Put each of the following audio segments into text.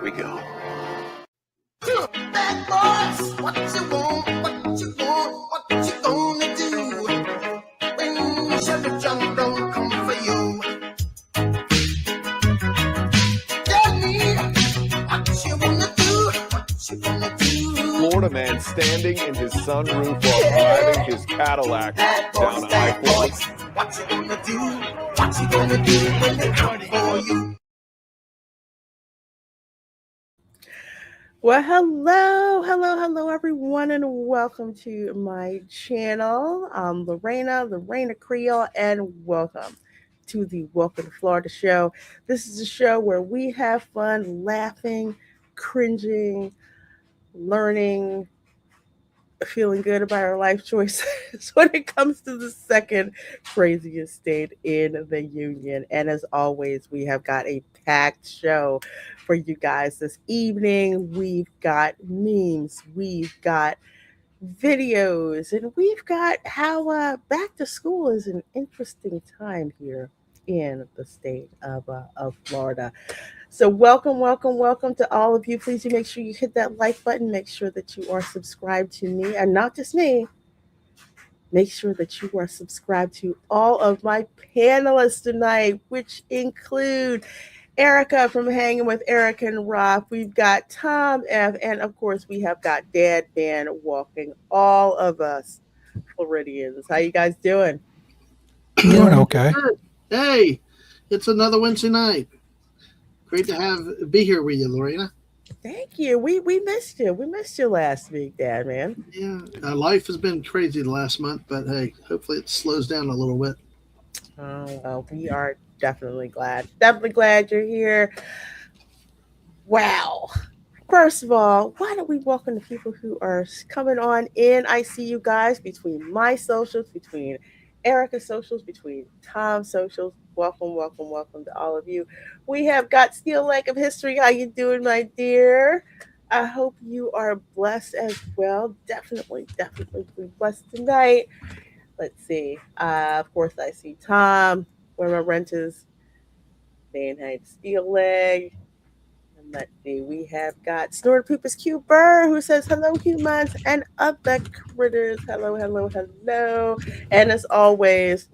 we go. Bad boys, what you want, what you want, what you gonna do when Chevy John don't come for you? Tell me what you wanna do, what you gonna do. Florida man standing in his sunroof while driving his Cadillac down I-40. What you gonna do, what you gonna do when they come for you? Well, hello, everyone, and welcome to my channel. I'm LaReina Creole, and welcome to the Welcome to Florida show. This is a show where we have fun laughing, cringing, learning, feeling good about our life choices when it comes to the second craziest state in the union. And as always, we have got a packed show for you guys this evening. We've got memes, we've got videos, and we've got how back to school is an interesting time here in the state of Florida. So welcome to all of you. Please do make sure you hit that like button. Make sure that you are subscribed to me, and not just me. Make sure that you are subscribed to all of my panelists tonight, which include Erica from Hanging with Erica and Rob. We've got Tom F. And of course, we have got Dad Man walking all of us Floridians. How you guys doing? Doing okay. Good. Hey, it's another Wednesday night. Great to be here with you, LaReina. Thank you. We missed you. We missed you last week, Dad Man. Yeah, life has been crazy the last month, but hey, hopefully it slows down a little bit. Oh, well, we are definitely glad. Definitely glad you're here. Wow. First of all, why don't we welcome the people who are coming on in? I see you guys between my socials, between Erica's socials, between Tom's socials. Welcome to all of you. We have got Steel Lake of History. How you doing, my dear? I hope you are blessed as well. Definitely be blessed tonight. Let's see. Of course, I see Tom, where my rent is. Saying hi to Steel Leg. And let's see. We have got Snort Poopus Q Burr, who says hello, humans and other critters. Hello. And as always,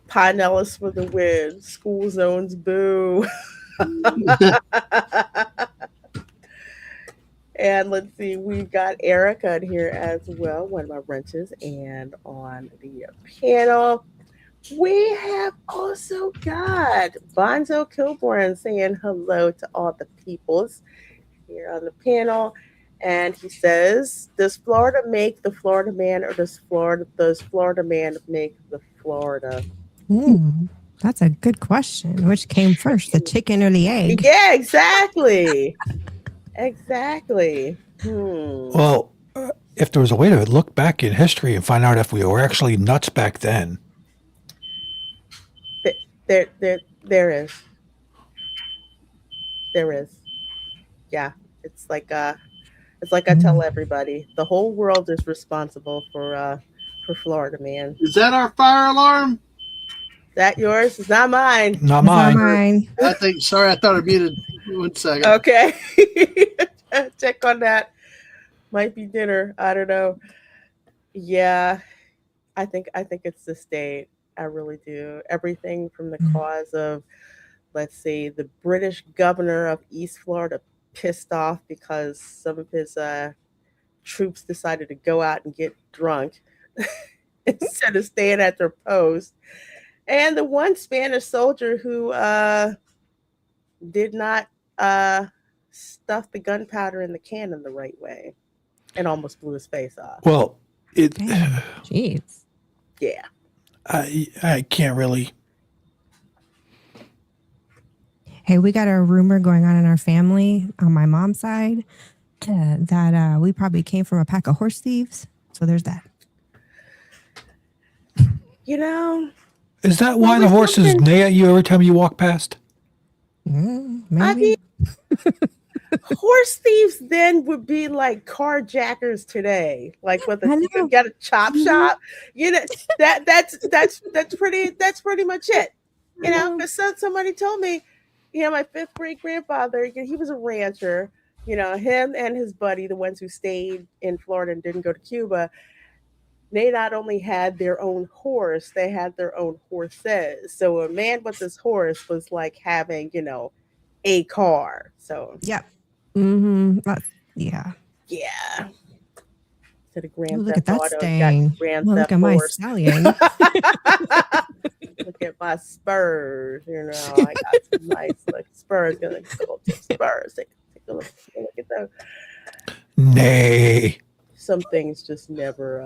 Pinellas for the win. School zones, boo. And let's see, we've got Erica in here as well, one of my renters, and on the panel, we have also got Bonzo Kilborn saying hello to all the peoples here on the panel. And he says, does Florida make the Florida man, or does Florida man make the Florida? That's a good question. Which came first, the chicken or the egg? Yeah, exactly. Well, If there was a way to look back in history and find out if we were actually nuts back then. There is. Yeah, it's like I tell everybody, the whole world is responsible for Florida man. Is that our fire alarm? That yours? It's not mine. Not mine. I thought I muted. 1 second. Okay. Check on that. Might be dinner. I don't know. Yeah, I think it's the state. I really do. Everything from the cause of, let's see, the British governor of East Florida pissed off because some of his troops decided to go out and get drunk instead of staying at their post. And the one Spanish soldier who did not stuff the gunpowder in the cannon the right way and almost blew his face off. Well, jeez. Yeah. I can't really. Hey, we got a rumor going on in our family on my mom's side that we probably came from a pack of horse thieves. So there's that. You know, Is that why the horses neigh at you every time you walk past? Maybe. I mean, horse thieves then would be like carjackers today, like with you got a chop shop. You know, that's pretty much it. You know, because somebody told me, Yeah, my fifth great grandfather, he was a rancher. Him and his buddy, the ones who stayed in Florida and didn't go to Cuba, they not only had their own horse, they had their own horses. So a man with his horse was like having, a car. So Yep. Mm-hmm. Yeah. yeah. To the Oh, Grand look at Theft that Auto, got stain. Grand Well, look Theft at my Horse. stallion. Look at my spurs. I got some nice like spurs. Gonna go to spurs. Take a look at those. Nay. Some things just never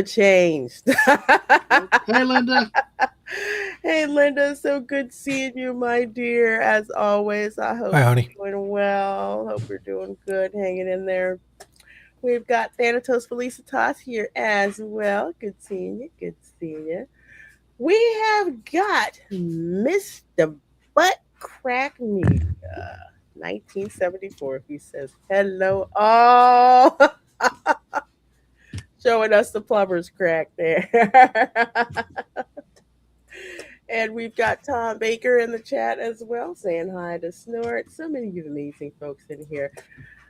changed. Hey, Linda. Hey, Linda, so good seeing you, my dear. As always, I hope Hi, honey. you're doing well. Hope you're doing good, hanging in there. We've got Thanatos Felicitas here as well. Good seeing you. Good seeing you. We have got Mr. Butt Crack Media, 1974. He says, hello, all. Showing us the plumber's crack there. And we've got Tom Baker in the chat as well, saying hi to Snort. So many of you amazing folks in here.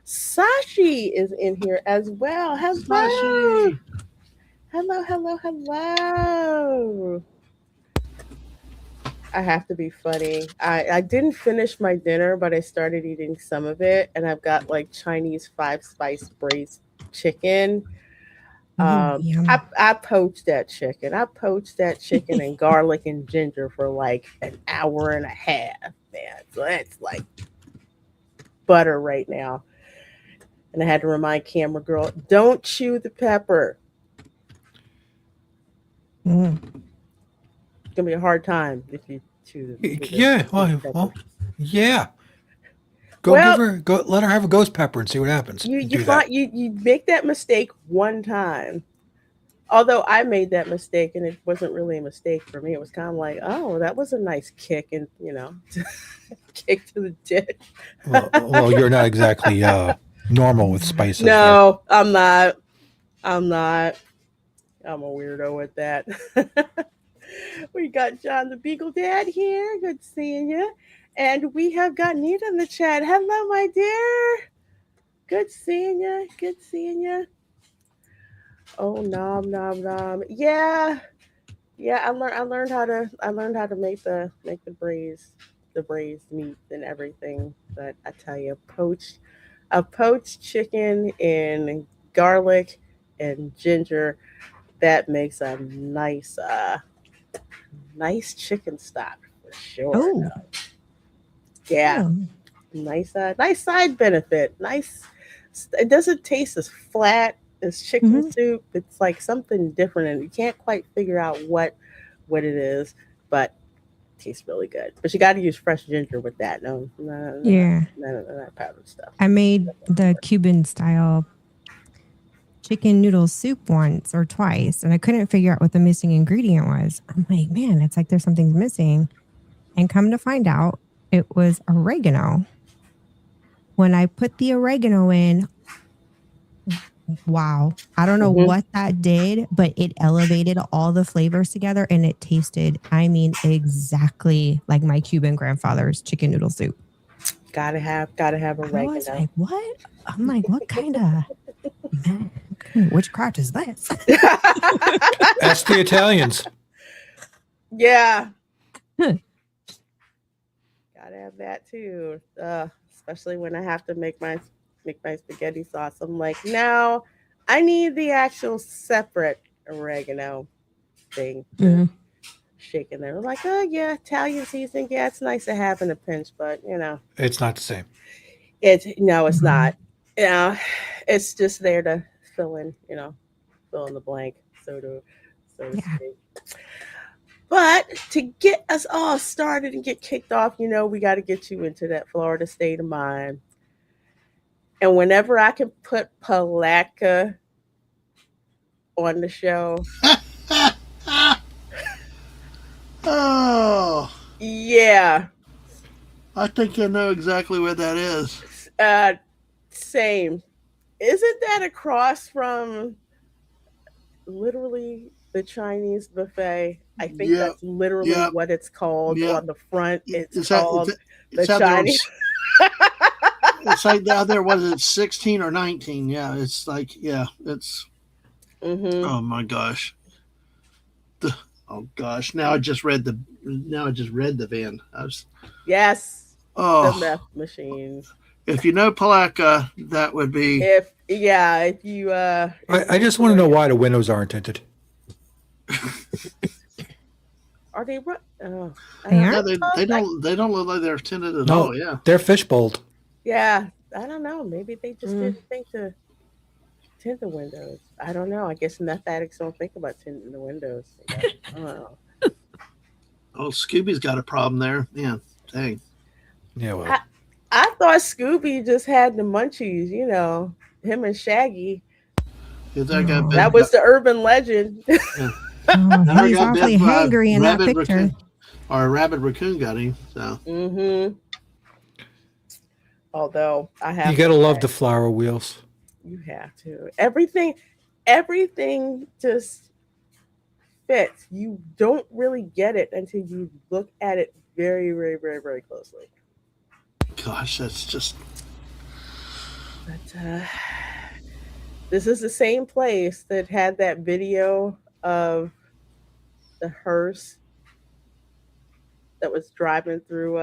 Sashi is in here as well. Hello. Sashi. Hello. I have to be funny. I didn't finish my dinner, but I started eating some of it, and I've got like Chinese 5-spice braised chicken. Yum. I poached that chicken. I poached that chicken and garlic and ginger for like an hour and a half, man. So that's like butter right now. And I had to remind camera girl, don't chew the pepper. Mm. It's gonna be a hard time if you chew the Yeah. pepper. Well, yeah. Go Well, give her. Go let her have a ghost pepper and see what happens. You Do that. you make that mistake one time. Although I made that mistake and it wasn't really a mistake for me. It was kind of like, oh, that was a nice kick and kick to the dick. Well, you're not exactly normal with spices. No, I'm not. I'm a weirdo with that. We got John the Beagle Dad here. Good seeing you. And we have got Nita in the chat. Hello, my dear. Good seeing you. Good seeing you. Oh, nom. Yeah. I learned how to make the braised meat and everything. But I tell you, a poached chicken in garlic and ginger, that makes a nice chicken stock for sure. Oh. Yeah. Oh. Nice side benefit. Nice. It doesn't taste as flat as chicken soup. It's like something different, and you can't quite figure out what it is, but it tastes really good. But you got to use fresh ginger with that. No, Yeah. none of that powdered stuff. I made the Cuban style chicken noodle soup once or twice, and I couldn't figure out what the missing ingredient was. I'm like, man, it's like there's something missing. And come to find out, it was oregano. When I put the oregano in, wow. I don't know what that did, but it elevated all the flavors together and it tasted, exactly like my Cuban grandfather's chicken noodle soup. Gotta have oregano. I was like, what? I'm like, what kind of witchcraft is this? Ask the Italians. Yeah. Gotta have that too. Especially when I have to make my spaghetti sauce. I'm like, no, I need the actual separate oregano thing. Shaking there. Like, oh yeah, Italian seasoning. Yeah, it's nice to have in a pinch, but It's not the same. it's not. Yeah, it's just there to fill in the blank, so to speak. But to get us all started and get kicked off, we got to get you into that Florida state of mind. And whenever I can put Palatka on the show, Oh, yeah, I think I know exactly where that is. same. Isn't that across from literally the Chinese buffet. I think Yeah, that's literally yeah, what it's called yeah. on the front. It's It's that, called the it's out there. Chinese. It's like out there. Was it 16 or 19? Yeah, it's like it's. Hmm. Oh my gosh. Oh gosh. Now I just read the. Now I just read the van. I was. Yes, the Oh, meth machine. if you know Palaka, that would be. If yeah, if you I just want to know why the windows aren't tinted. are they right? Oh, I They don't are? Yeah, know. they don't look like they're tinted at No, all. Yeah. they're fishbowled. Yeah, I don't know. Maybe they just Mm. didn't think to tint the windows. I don't know. I guess meth addicts don't think about tinting the windows. I guess. I don't know. Oh, Scooby's got a problem there. Yeah. Dang. Yeah, well, I thought Scooby just had the munchies. You know, him and Shaggy. If that got Oh. bit, That was the urban legend. yeah. Oh, Never he's got awfully bit by a hangry in that rabbit picture. raccoon, or a rabbit raccoon got him. So Hmm. Although I have, you gotta to love say, the flower wheels. you have to. Everything just fits. You don't really get it until you look at it very, very, very, very closely. gosh, that's just But this is the same place that had that video of the hearse that was driving through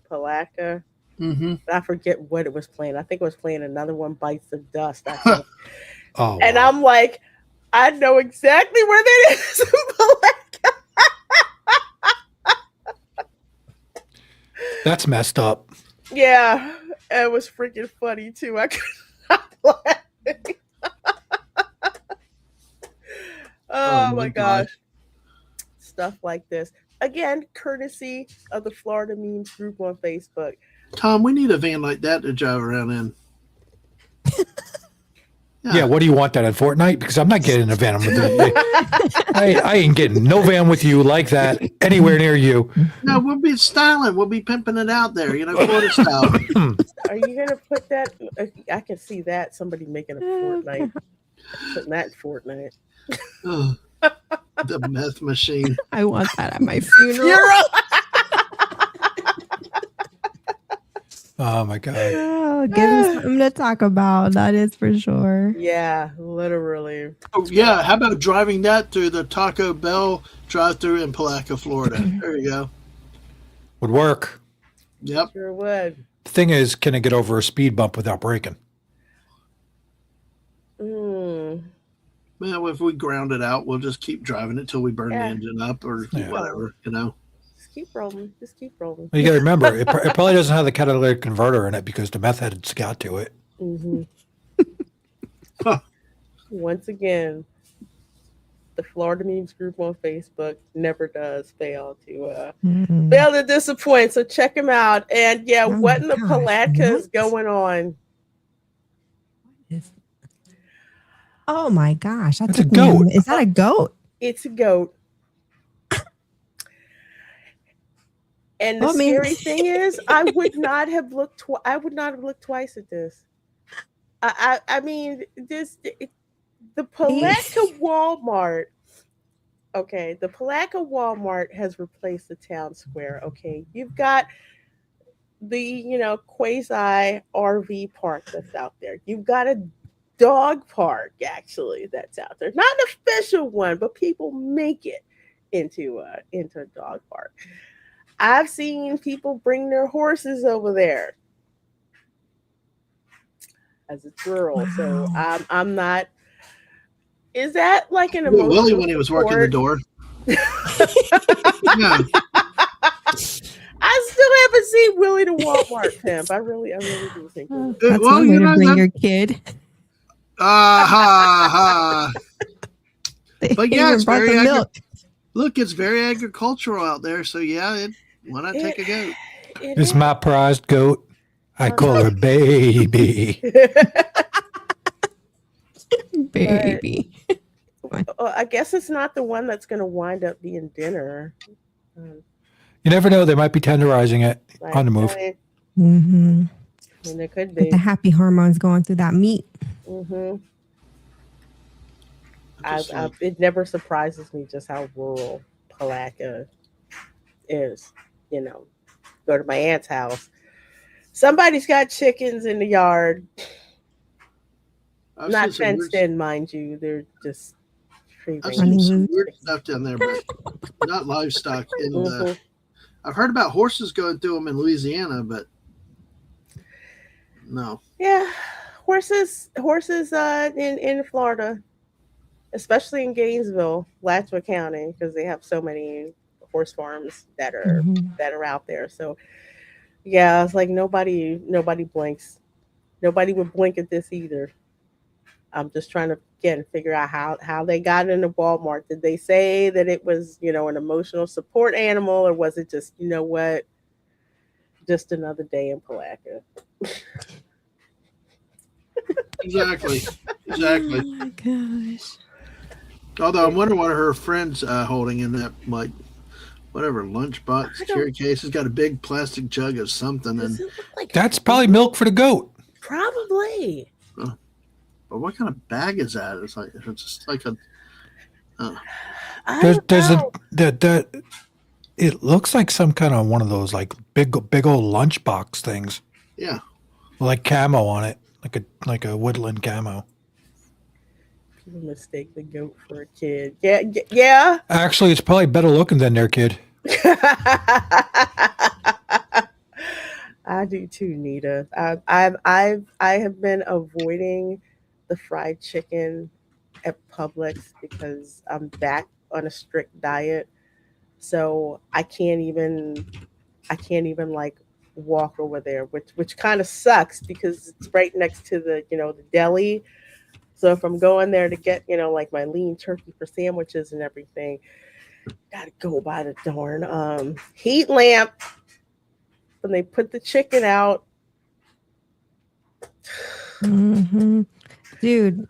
Palatka. I forget what it was playing. I think it was playing Another One Bites the Dust, I think. Oh, And wow. I'm like, I know exactly where that is in Palatka. That's messed up. Yeah, it was freaking funny too. I could not laughing. Oh my gosh. Stuff like this. Again, courtesy of the Florida Memes group on Facebook. Tom, we need a van like that to drive around in. Yeah, what do you want that in Fortnite? Because I'm not getting a van with you. I ain't getting no van with you like that anywhere near you. No, we'll be styling. We'll be pimping it out there, Florida style. Are you gonna put that? I can see that somebody making a Fortnite, putting that in Fortnite. Oh, the meth machine. I want that at my funeral. Oh my god. Oh, give him something to talk about. That is for sure. Yeah, literally. Oh, yeah, how about driving that through the Taco Bell drive-through in Palatka, Florida? There you go. Would work. Yep. Sure would. The thing is, can it get over a speed bump without braking? Mm. Well, if we ground it out, we'll just keep driving it till we burn the Yeah. engine up or Yeah. whatever, Just keep rolling. Just keep rolling. You got to remember, it probably doesn't have the catalytic converter in it because the meth heads got to it. Mm-hmm. Once again, the Florida Memes group on Facebook never does fail to disappoint. So check them out. And yeah, Oh what in the my gosh, Palatka is what? going on? Oh my gosh, That's a goat. Is that a goat? It's a goat. And the I mean- scary thing is, I would not have looked twice at this. I mean, the Palatka Walmart. Okay, the Palatka Walmart has replaced the town square. Okay, you've got the quasi RV park that's out there. You've got a dog park actually that's out there. Not an official one, but people make it into a dog park. I've seen people bring their horses over there as a girl. So I'm not. Is that like an emotional Willie, when he was working the door. Yeah. I still haven't seen Willie the Walmart pimp. I really do think. That's well, one way to bring that- your kid. Ha. They But yeah, even it's brought very the milk. Look, it's very agricultural out there. So yeah, why not take a goat? It's my prized goat. I call her baby. Baby. I guess it's not the one that's going to wind up being dinner. You never know. They might be tenderizing it Like, on the move. Mm-hmm. And it could With be. the happy hormones going through that meat. Mm-hmm. Just like, it never surprises me just how rural Palatka is. You know, go to my aunt's house. Somebody's got chickens in the yard, I've not seen some weird, fenced in, mind you. They're just free I've range. seen Running some loose. weird stuff down there, but not livestock. And Mhm. I've heard about horses going through them in Louisiana, but no. Yeah, horses in Florida, especially in Gainesville, Alachua County, because they have so many horse farms Mhm. that are out there. So yeah, it's like nobody blinks. Nobody would blink at this either. I'm just trying to again figure out how they got into Walmart. Did they say that it was, an emotional support animal, or was it just, what, just another day in Palatka? Exactly. Oh Exactly. my gosh. Although I'm wondering what her friend's holding in that, like, whatever, I lunchbox don't. carry case. It's got a big plastic jug of something. Does And it look like That's probably milk for the goat. probably? but what kind of bag is that? It's just like a. I There's don't there's a know. the it looks like some kind of one of those like big old lunchbox things, Yeah. like camo on it, like a woodland camo. People mistake the goat for a kid. Yeah, yeah. Actually, it's probably better looking than their kid. I do too, Nita. I have been avoiding the fried chicken at Publix because I'm back on a strict diet. So I can't even like walk over there, which kind of sucks because it's right next to the deli. So if I'm going there to get, like my lean turkey for sandwiches and everything, gotta go by the darn heat lamp. When they put the chicken out, Hmm. Dude,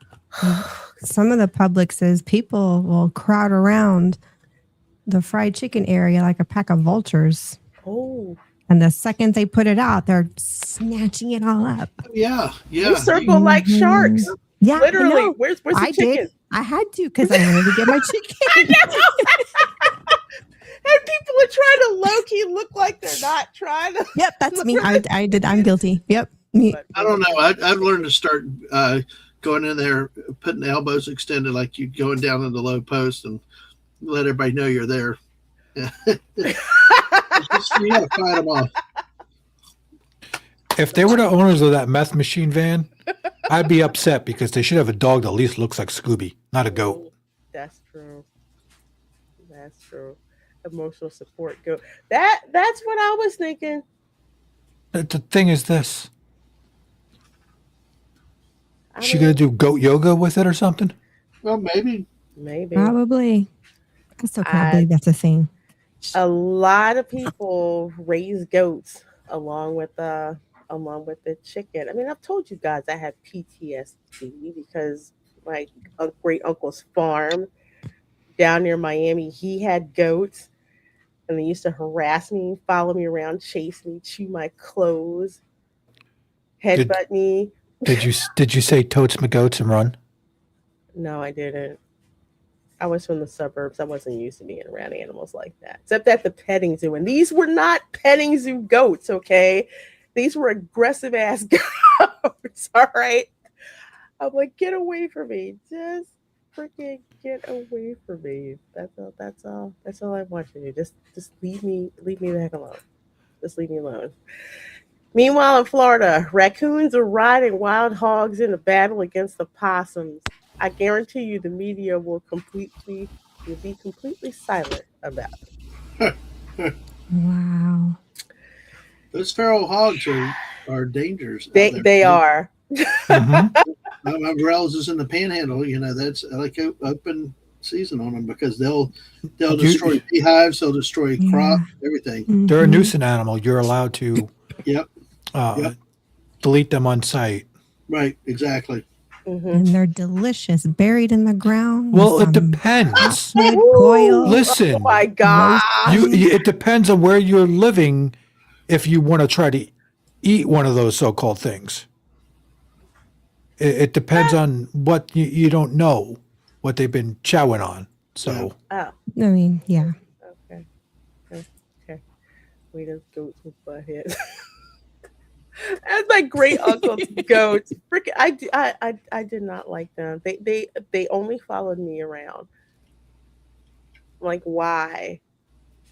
some of the Publixes, people will crowd around the fried chicken area like a pack of vultures. oh, And the second they put it out, they're snatching it all up. Yeah. they Yeah. circle like Mhm. sharks. Yeah, Literally, I know. where's the I chicken? did. I had to because I wanted to get my chicken. And people are trying to low key look like they're not trying to. Yep, that's me. I did. I'm guilty. Yep. Me. But I don't know. I've learned to start going in there, putting the elbows extended like you going down in the low post and let everybody know you're there. Just, you gotta fight them off. If they were the owners of that meth machine van, I'd be upset because they should have a dog that at least looks like Scooby, not a goat. That's true. That's true. Emotional support go. That's what I was thinking. The thing is this. I She mean, gonna do goat yoga with it or something? Well, maybe. maybe Probably. I still can't I- believe that's a thing. a lot of people raise goats along with the chicken. I mean, I've told you guys I have PTSD because my great uncle's farm down near Miami, he had goats, and they used to harass me, follow me around, chase me, chew my clothes, headbutt me. Did you say totes my goats and run? No, I didn't. I was from the suburbs. I wasn't used to being around animals like that, except at the petting zoo. And these were not petting zoo goats, okay? These were aggressive ass goats, all right? I'm like, get away from me. Just freaking get away from me. That's all I want you to do. Just leave me the heck alone. Just leave me alone. Meanwhile, in Florida, raccoons are riding wild hogs in a battle against the possums. I guarantee you the media will be completely silent about it. Wow. Those feral hogs are dangerous. out They there. they are. Mhm. My umbrellas is in the panhandle. That's like open season on them because they'll You- destroy beehives, they'll destroy Yeah. crops, everything. They're a Mhm. nuisance animal. You're allowed to Yep. delete them on site. Right. Exactly. Mhm. And they're delicious, buried in the ground. with Well, it some depends. good Ooh. boil. Listen, Oh my god. it depends on where you're living if you want to try to eat one of those so-called things. It depends on what you don't know what they've been chowing on. So Oh, I mean, yeah. okay. Okay. Wait, those goats with butt heads. That's my great uncle's goats. Freaking, I did not like them. They only followed me around. Like, why?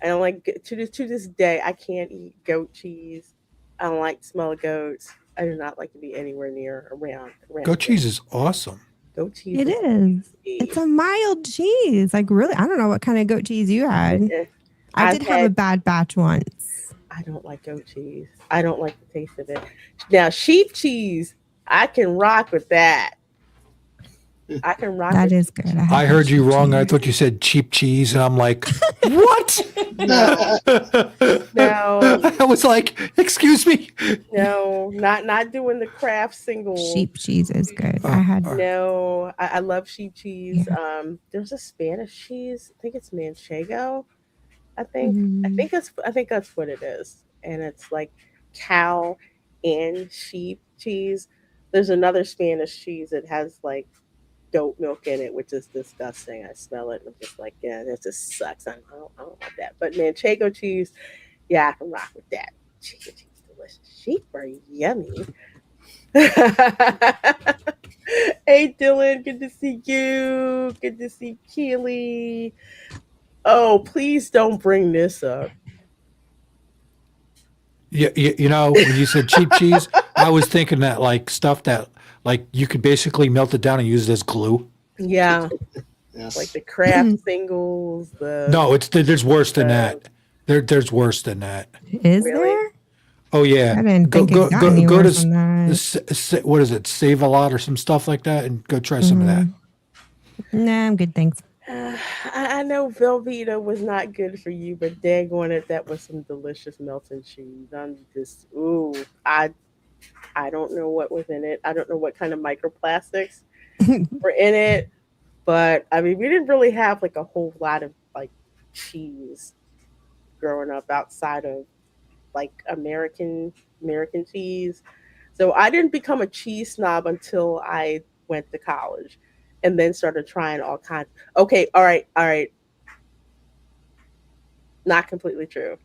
I don't like to this day. I can't eat goat cheese. I don't like the smell of goats. I do not like to be anywhere near around goat cheese is awesome. Goat cheese It is is. It's a mild cheese. Like, really, I don't know what kind of goat cheese you had. I I've did have a had. bad batch once. I don't like goat cheese. I don't like the taste of it. Now sheep cheese, I can rock with that. I can rock That with is good. I heard you wrong. I thought you said cheap cheese, and I'm like, what? no, no, I was like, excuse me. no, not doing the craft single. sheep cheese is good. Uh, I had uh, No, I love sheep cheese. Yeah. There's a Spanish cheese. I think it's manchego. I think Mm, I think that's what it is, and it's like cow and sheep cheese. There's another Spanish cheese that has like goat milk in it, which is disgusting. I smell it and I'm just like, yeah, that just sucks. I don't want that. But manchego cheese, yeah, I can rock with that. Manchego cheese, delicious. Sheep are yummy. Hey Dylan, good to see you. Good to see Keely. Oh, please don't bring this up. you know, when you said cheap cheese, I was thinking that like stuff that like you could basically melt it down and use it as glue. Yeah, Yes. like the craft singles, the No, there's worse than uh, that. There's worse than that. is really. there? Oh yeah, I didn't think it got any go to worse than that. what is it? Save a lot or some stuff like that, and go try some of that. Nah, I'm good. Thanks. I know Velveeta was not good for you, but daggone it, that was some delicious melted cheese. I'm just, ooh, I don't know what was in it. I don't know what kind of microplastics were in it, but I mean, we didn't really have like a whole lot of like cheese growing up outside of like American cheese. So I didn't become a cheese snob until I went to college and then started trying all kinds. Okay, all right, not completely true.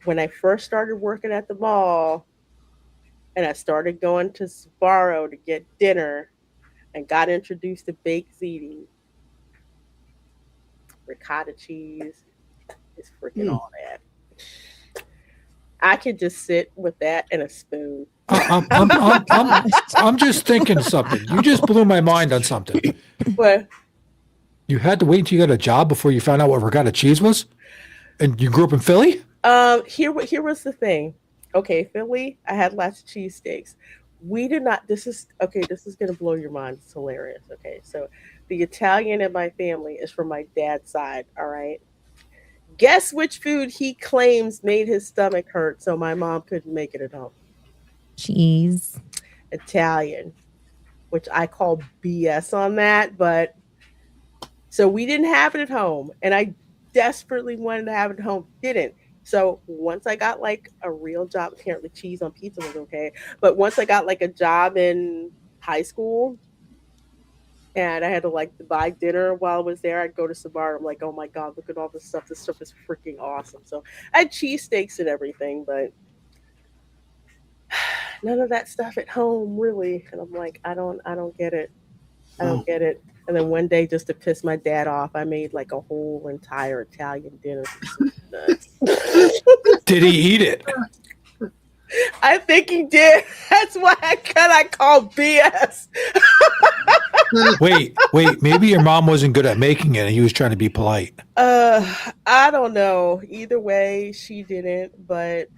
When I first started working at the mall and I started going to Sbarro to get dinner and got introduced to baked ziti, ricotta cheese, is freaking all that. I could just sit with that and a spoon. I'm just thinking something. You just blew my mind on something. But You had to wait until you got a job before you found out what ricotta cheese was, and you grew up in Philly. here was the thing. Okay, Philly, I had lots of cheesesteaks. We did not. This is okay. This is gonna blow your mind. It's hilarious. Okay, so the Italian in my family is from my dad's side. All right. Guess which food he claims made his stomach hurt, so my mom couldn't make it at home. Cheese. Italian, which I call BS on that, but so we didn't have it at home, and I desperately wanted to have it at home. Didn't. So once I got like a real job, apparently cheese on pizza was okay. But once I got like a job in high school, and I had to like buy dinner while I was there, I'd go to Sabar. I'm like, oh my god, look at all this stuff. This stuff is freaking awesome. So I had cheesesteaks and everything, but none of that stuff at home really. And I'm like, I don't get it. I don't get it. And then one day, just to piss my dad off, I made like a whole entire Italian dinner from nuts. Did he eat it? I think he did. That's why I call BS. Wait. Maybe your mom wasn't good at making it, and he was trying to be polite. I don't know. Either way, she didn't. But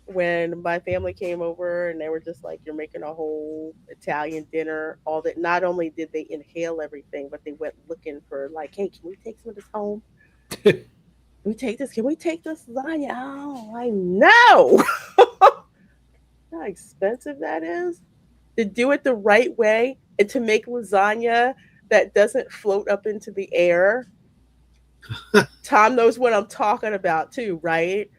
when my family came over and they were just like, "You're making a whole Italian dinner," all that. Not only did they inhale everything, but they went looking for like, "Hey, can we take some of this home? Can we take this? Can we take this lasagna?" Oh, I know. How expensive that is to do it the right way and to make lasagna that doesn't float up into the air. Tom knows what I'm talking about too, right?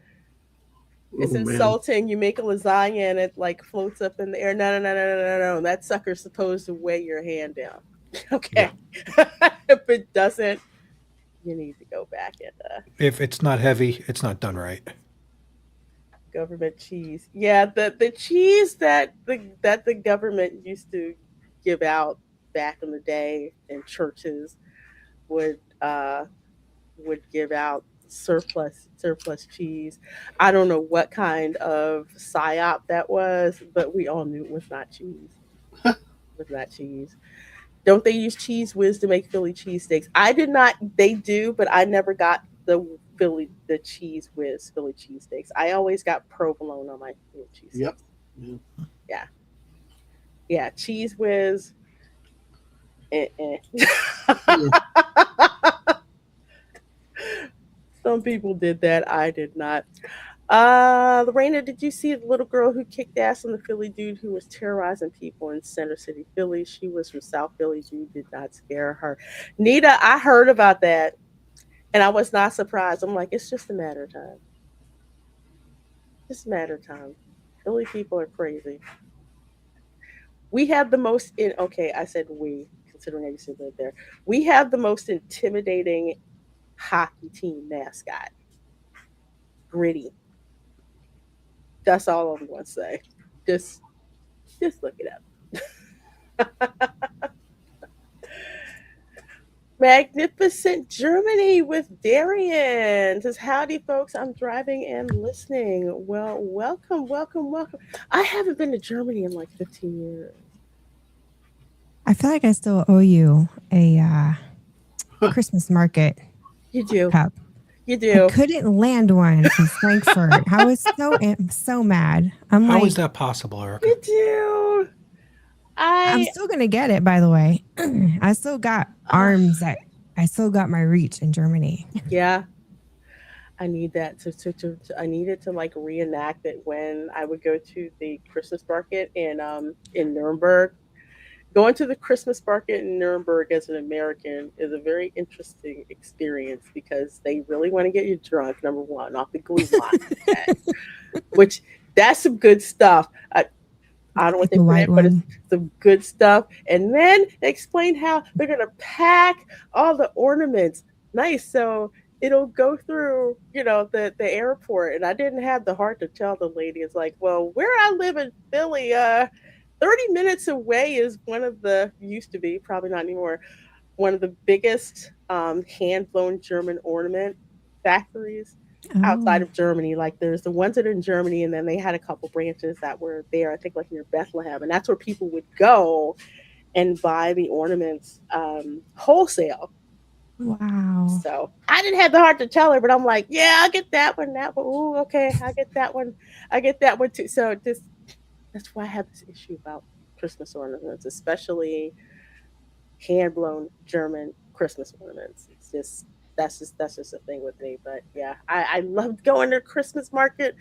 It's Oh, man. insulting. You make a lasagna and it like floats up in the air. No. That sucker's supposed to weigh your hand down. Okay. If it doesn't, you need to go back and If it's not heavy, it's not done right. government cheese. Yeah, the cheese that the government used to give out back in the day in churches would give out surplus cheese. I don't know what kind of psyop that was, but we all knew it was not cheese. It was not cheese. Don't they use cheese whiz to make Philly cheesesteaks? I did not. They do, but I never got the cheese whiz Philly cheesesteaks. I always got provolone on my Philly Yep. cheesesteaks. Yeah. Yeah, yeah, cheese whiz. Yeah. Some people did that. I did not. LaReina, did you see the little girl who kicked ass on the Philly dude who was terrorizing people in Center City, Philly? She was from South Philly. Dude did not scare her. Nita, I heard about that and I was not surprised. I'm like, it's just a matter of time. Just a matter of time. Philly people are crazy. We have the most in okay, I said we, considering I used to live there. We have the most intimidating hockey team mascot. Gritty. That's all I'm gonna say. Just just look it up. Magnificent Germany with Darian says, howdy, folks. I'm driving and listening. Well, welcome, welcome, welcome. I haven't been to Germany in like 15 years. I feel like I still owe you a Christmas market You do. cup. You I do. couldn't land one from Frankfurt. I was so mad. I'm How like, is that possible, Erica? You do. I'm still gonna get it. By the way, I still got arms that I still got my reach in Germany. Yeah. I need that I needed to like reenact it when I would go to the Christmas market in Nuremberg. Going to the Christmas market in Nuremberg as an American is a very interesting experience because they really want to get you drunk. Number one, off the glue line, okay? Which that's some good stuff. I don't know what they The put white in, but it's one. some good stuff. And then they explain how they're gonna pack all the ornaments. Nice. So it'll go through, the airport. And I didn't have the heart to tell the lady. It's like, well, where I live in Philly, 30 minutes away is one of the used to be, probably not anymore, one of the biggest hand blown German ornament factories outside Oh, of Germany. Like there's the ones that are in Germany, and then they had a couple branches that were there, I think like near Bethlehem. And that's where people would go and buy the ornaments wholesale. wow. So I didn't have the heart to tell her, but I'm like, yeah, I'll get that one, that one. Ooh, okay, I get that one. I get that one too. So that's why I have this issue about Christmas ornaments, especially hand blown German Christmas ornaments. It's just that's just a thing with me. But yeah, I loved going to Christmas market.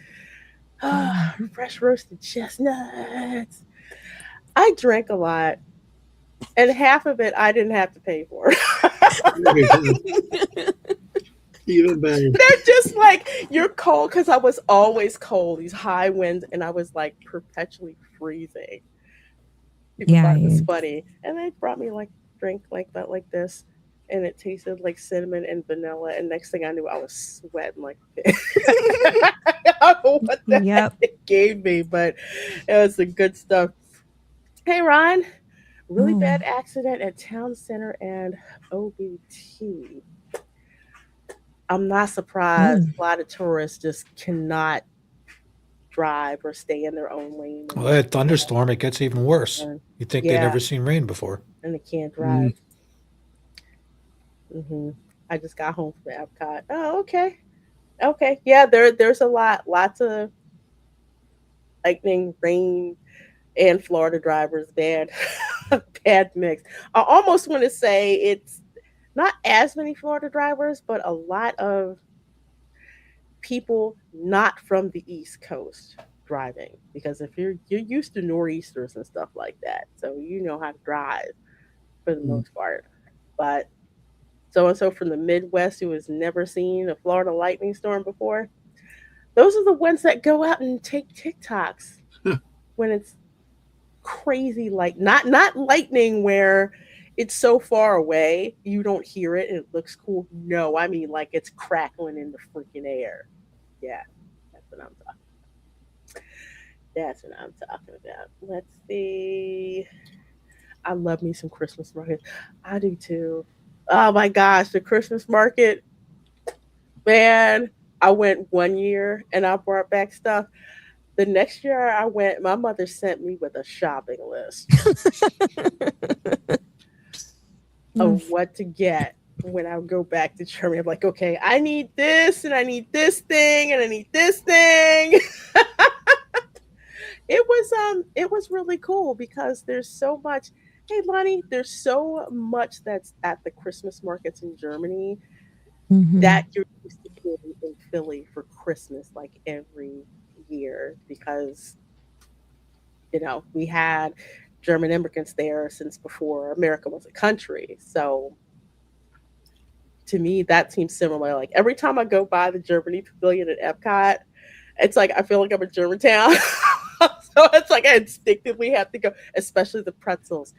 Mm. Fresh roasted chestnuts. I drank a lot, and half of it I didn't have to pay for. Even better. They're just like you're cold because I was always cold. These high winds, and I was like perpetually freezing. People Yeah, thought it was funny, and they brought me like drink like that, like this, and it tasted like cinnamon and vanilla. And next thing I knew, I was sweating like I don't know what the heck yep. it gave me, but it was the good stuff. Hey, Ron, really Oh, bad accident at Town Center and OBT. I'm not surprised. oh, A lot of tourists just cannot drive or stay in their own lane, Well, that thunderstorm, it gets even worse. and You'd think they'd yeah, never seen rain before. and they can't drive. Hmm. I just got home from Epcot. Oh, okay, okay, yeah. There's a lots of lightning, rain, and Florida drivers. Bad, bad mix. I almost want to say it's not as many Florida drivers, but a lot of people not from the East Coast driving because if you're used to nor'easters and stuff like that, so you know how to drive for the most part. But so and so from the Midwest who has never seen a Florida lightning storm before, those are the ones that go out and take TikToks when it's crazy, like not lightning where it's so far away, you don't hear it and it looks cool. No, I mean like it's crackling in the freaking air. Yeah, that's what I'm talking. That's what I'm talking about. Let's see. I love me some Christmas market. I do too. Oh my gosh, the Christmas market, man. I went one year and I brought back stuff. The next year I went, my mother sent me with a shopping list of Oof. what to get when I go back to Germany. I'm like, okay, I need this and I need this thing and I need this thing. It was really cool because there's so much. Hey Lonnie, there's so much that's at the Christmas markets in Germany Mhm. that you're used to getting in Philly for Christmas like every year because we had German immigrants there since before America was a country. So to me, that seems similar. Like every time I go by the Germany Pavilion at Epcot, it's like I feel like I'm in Germantown. So it's like I instinctively have to go, especially the pretzels,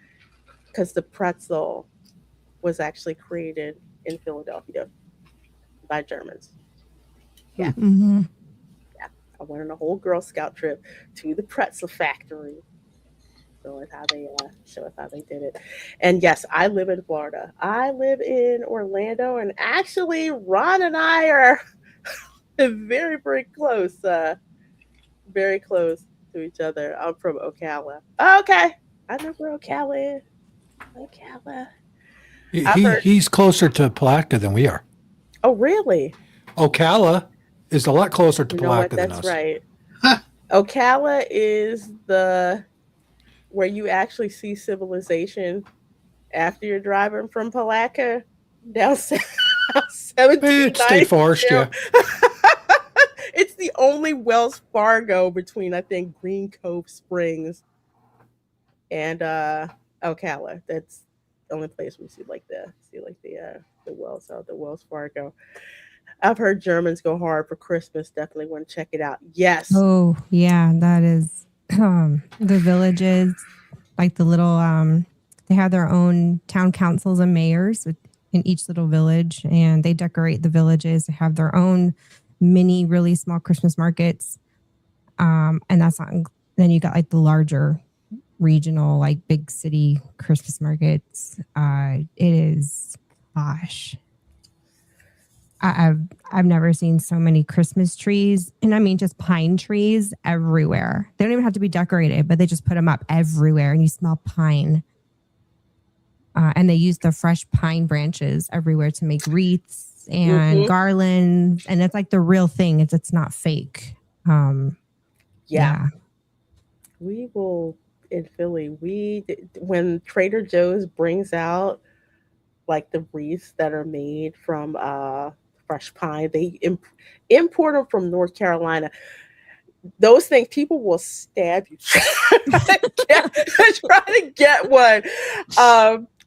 because the pretzel was actually created in Philadelphia by Germans. Yeah, Mhm. yeah. I went on a whole Girl Scout trip to the pretzel factory. Show us how they did it. And yes, I live in Florida. I live in Orlando, and actually, Ron and I are very, very close. Very close to each other. I'm from Ocala. Okay, I know where Ocala is. Ocala. I've heard. He's closer to Palatka than we are. Oh, really? Ocala is a lot closer to You know what? Palatka than That's us. right. Ocala is the where you actually see civilization after you're driving from Palatka down 1792. State Forest, yeah. It's the only Wells Fargo between I think Green Cove Springs and Ocala. That's the only place we see like the Wells Fargo. I've heard Germans go hard for Christmas. Definitely want to check it out. Yes. Oh, yeah, that is the villages, like the little they have their own town councils and mayors in each little village, and they decorate the villages. They have their own mini, really small Christmas markets. And that's not then you got like the larger regional, like big city Christmas markets. It is gosh. I've never seen so many Christmas trees, and I mean just pine trees everywhere. They don't even have to be decorated, but they just put them up everywhere, and you smell pine. And they use the fresh pine branches everywhere to make wreaths and garlands, and it's like the real thing. It's not fake. Yeah. We will in Philly. When Trader Joe's brings out like the wreaths that are made from fresh pine, they import them from North Carolina. Those things, people will stab you try to get one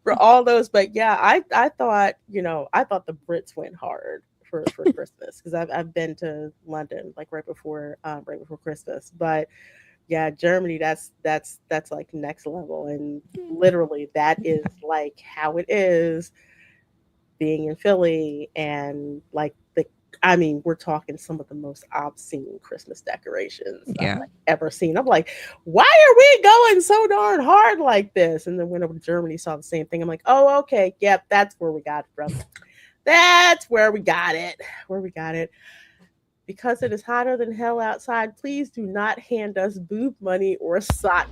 for all those. But yeah, I thought I thought the Brits went hard for Christmas because I've been to London like right before Christmas, but yeah, Germany, that's like next level, and literally that is like how it is being in Philly, and like I mean, we're talking some of the most obscene Christmas decorations I've Yeah. like, ever seen. I'm like, why are we going so darn hard like this? And then went over to Germany, saw the same thing. I'm like, oh, okay, yep, that's where we got it from. That's where we got it. Where we got it. Because it is hotter than hell outside, please do not hand us boob money or sock.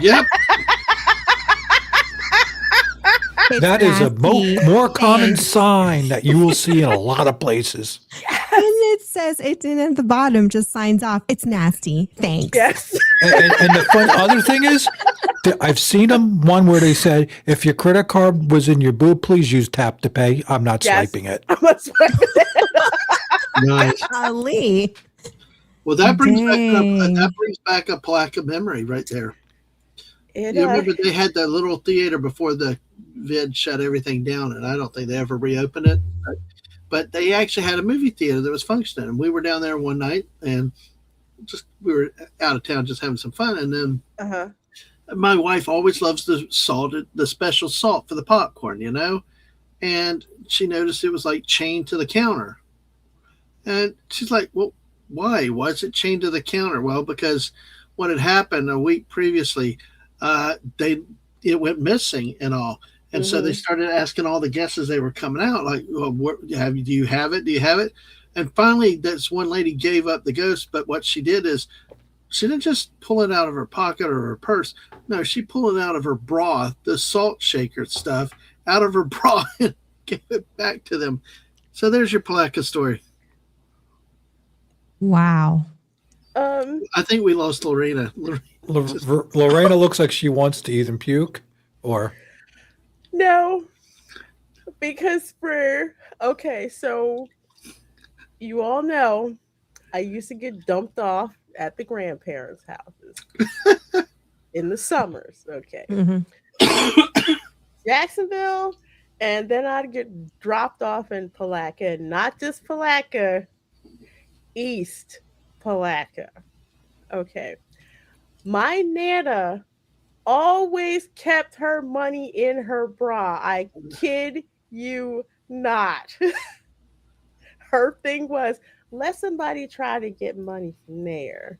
Yep. It's That is a nasty. more common Thanks. sign that you will see in a lot of places. And it says it's in at the bottom, just signs off. It's nasty. Thanks. Yes. And the fun other thing is, I've seen them one where they said, if your credit card was in your boob, please use tap to pay. I'm not Yes. swiping it. I must swipe it. Nice. Golly. Well, that brings Dang. back a plaque of memory right there. It, You remember they had the little theater before the vid shut everything down, and I don't think they ever reopened it. But they actually had a movie theater that was functioning, and we were down there one night, and we were out of town just having some fun, and then uh-huh. My wife always loves the special salt for the popcorn, and she noticed it was like chained to the counter. And she's like, well, why? Why is it chained to the counter? Well, because what had happened a week previously, it went missing and all. And so they started asking all the guests as they were coming out, like, well, do you have it? Do you have it? And finally, this one lady gave up the ghost. But what she did is she didn't just pull it out of her pocket or her purse. No, she pulled it out of her bra, the salt shaker stuff, out of her bra and gave it back to them. So there's your Palaka story. Wow. I think we lost LaReina. LaReina looks like she wants to either puke or. No, because so you all know I used to get dumped off at the grandparents' houses in the summers. Okay. Jacksonville, and then I'd get dropped off in Palatka, and not just Palatka, East Palatka. Okay. My Nana always kept her money in her bra. I kid you not. Her thing was, let somebody try to get money from there.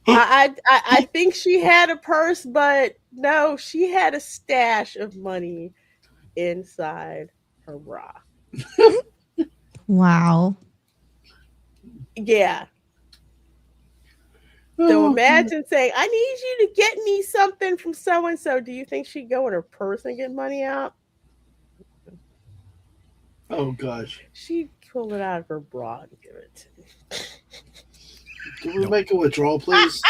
I think she had a purse, but no, she had a stash of money inside her bra. Wow. Yeah. So imagine saying, I need you to get me something from so and so. Do you think she'd go in her purse and get money out? Oh gosh. She'd pull it out of her bra and give it to me. Can we make a withdrawal, please?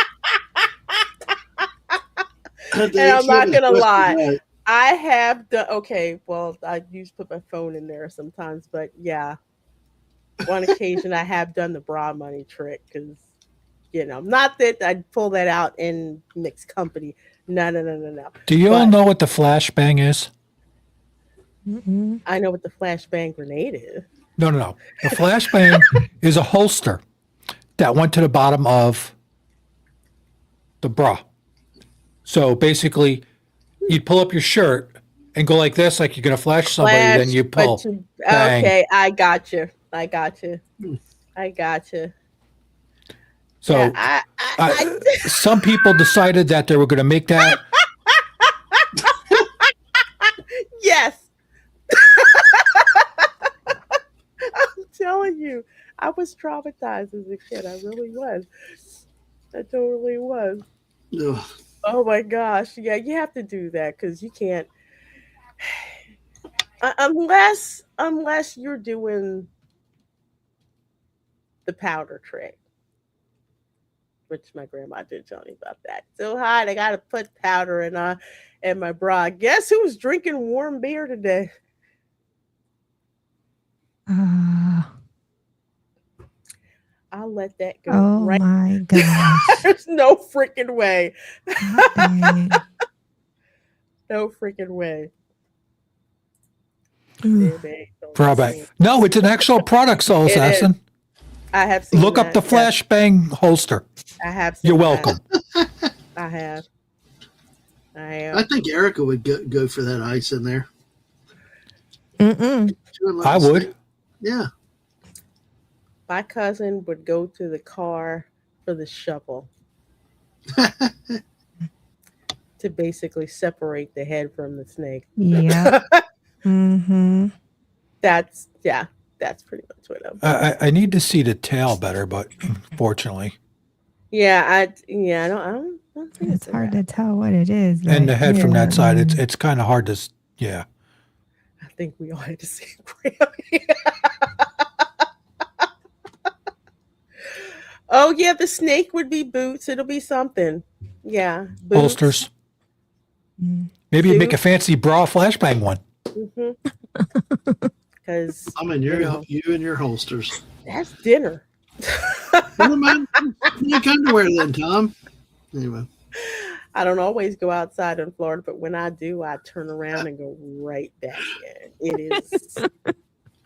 And I'm not gonna lie. I have done okay, well, I used to put my phone in there sometimes, but yeah. One occasion I have done the bra money trick because not that I'd pull that out in mixed company. No. Do you all know what the flashbang is? I know what the flashbang grenade is. No. The flashbang is a holster that went to the bottom of the bra. So basically, you'd pull up your shirt and go like this, like you're going to flash somebody, then you pull. Okay, I got you. So yeah, some people decided that they were going to make that. Yes. I'm telling you, I was traumatized as a kid. I really was. I totally was. Ugh. Oh my gosh. Yeah, you have to do that because you can't unless you're doing the powder trick. Which my grandma did tell me about that. So hot, I gotta put powder in my bra. Guess who's drinking warm beer today? I'll let that go. Oh my gosh. There's no freaking way. No freaking way. Drawback. No, it's an actual product, Soul Assassin. I have seen Look that. up the flashbang holster. I have seen You're that. welcome. I have. I think Erica would go for that ice in there. I would. Yeah. My cousin would go to the car for the shovel to basically separate the head from the snake. Yeah. That's pretty much what I'm. I need to see the tail better, but unfortunately. Yeah, I don't think It's hard to tell what it is. And the head from that side, it's kind of hard to, yeah. I think we all had the same Grammy. Oh yeah, the snake would be boots. It'll be something. Yeah, boots. Holsters. Maybe you make a fancy bra flashbang one. Because I'm in you and your holsters. That's dinner. Never mind. You underwear then, Tom. Anyway. I don't always go outside in Florida, but when I do, I turn around and go right back in.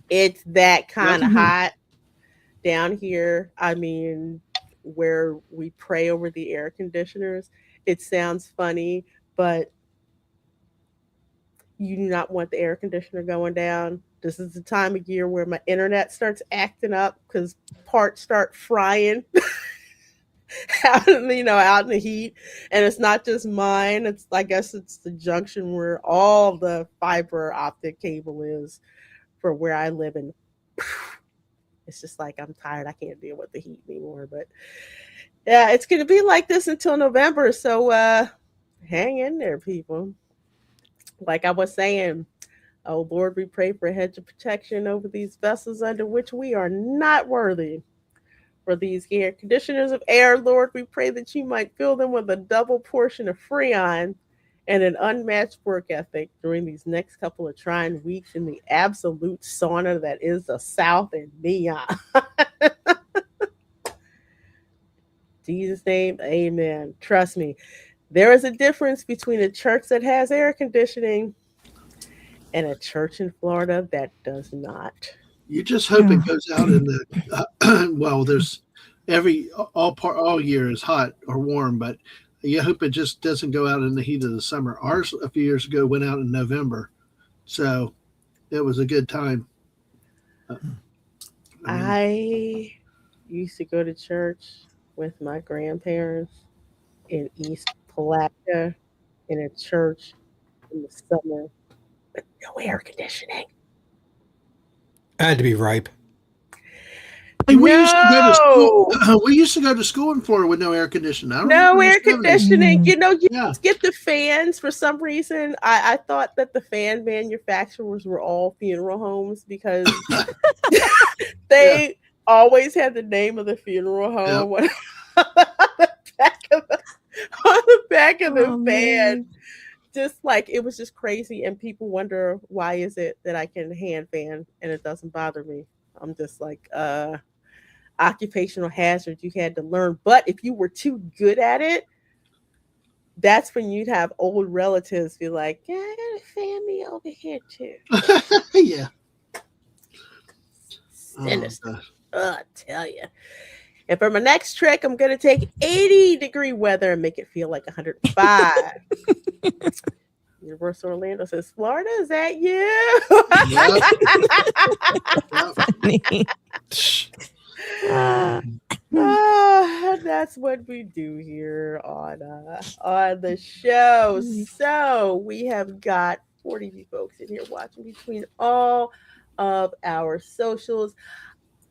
It's that kind of hot down here. I mean, where we pray over the air conditioners, it sounds funny, but you do not want the air conditioner going down. This is the time of year where my internet starts acting up because parts start frying out in the heat. And it's not just mine. I guess it's the junction where all the fiber optic cable is for where I live. And it's just like, I'm tired. I can't deal with the heat anymore. But yeah, it's going to be like this until November. So hang in there, people. Like I was saying, oh Lord, we pray for a hedge of protection over these vessels under which we are not worthy. For these air conditioners of air, Lord, we pray that you might fill them with a double portion of freon and an unmatched work ethic during these next couple of trying weeks in the absolute sauna that is the South and beyond. Jesus' name, amen. Trust me, there is a difference between a church that has air conditioning and a church in Florida that does not. You just hope it goes out in the well. There's all year is hot or warm, but you hope it just doesn't go out in the heat of the summer. Ours a few years ago went out in November, so it was a good time. I used to go to church with my grandparents in East Palatka in a church in the summer with no air conditioning. I had to be ripe. We used to go to school. We used to go to school in Florida with no air conditioning. No air conditioning. You Yeah. just get the fans for some reason. I thought that the fan manufacturers were all funeral homes because they always had the name of the funeral home on the back of the fan. Just like it was just crazy, and people wonder why is it that I can hand fan and it doesn't bother me. I'm just like occupational hazard you had to learn. But if you were too good at it, that's when you'd have old relatives be like, yeah, I got a family over here too. Yeah. Sinister. I tell you. And for my next trick, I'm going to take 80-degree weather and make it feel like 105. Universal Orlando says, Florida, is that you? That's what we do here on the show. So we have got 40 folks in here watching between all of our socials.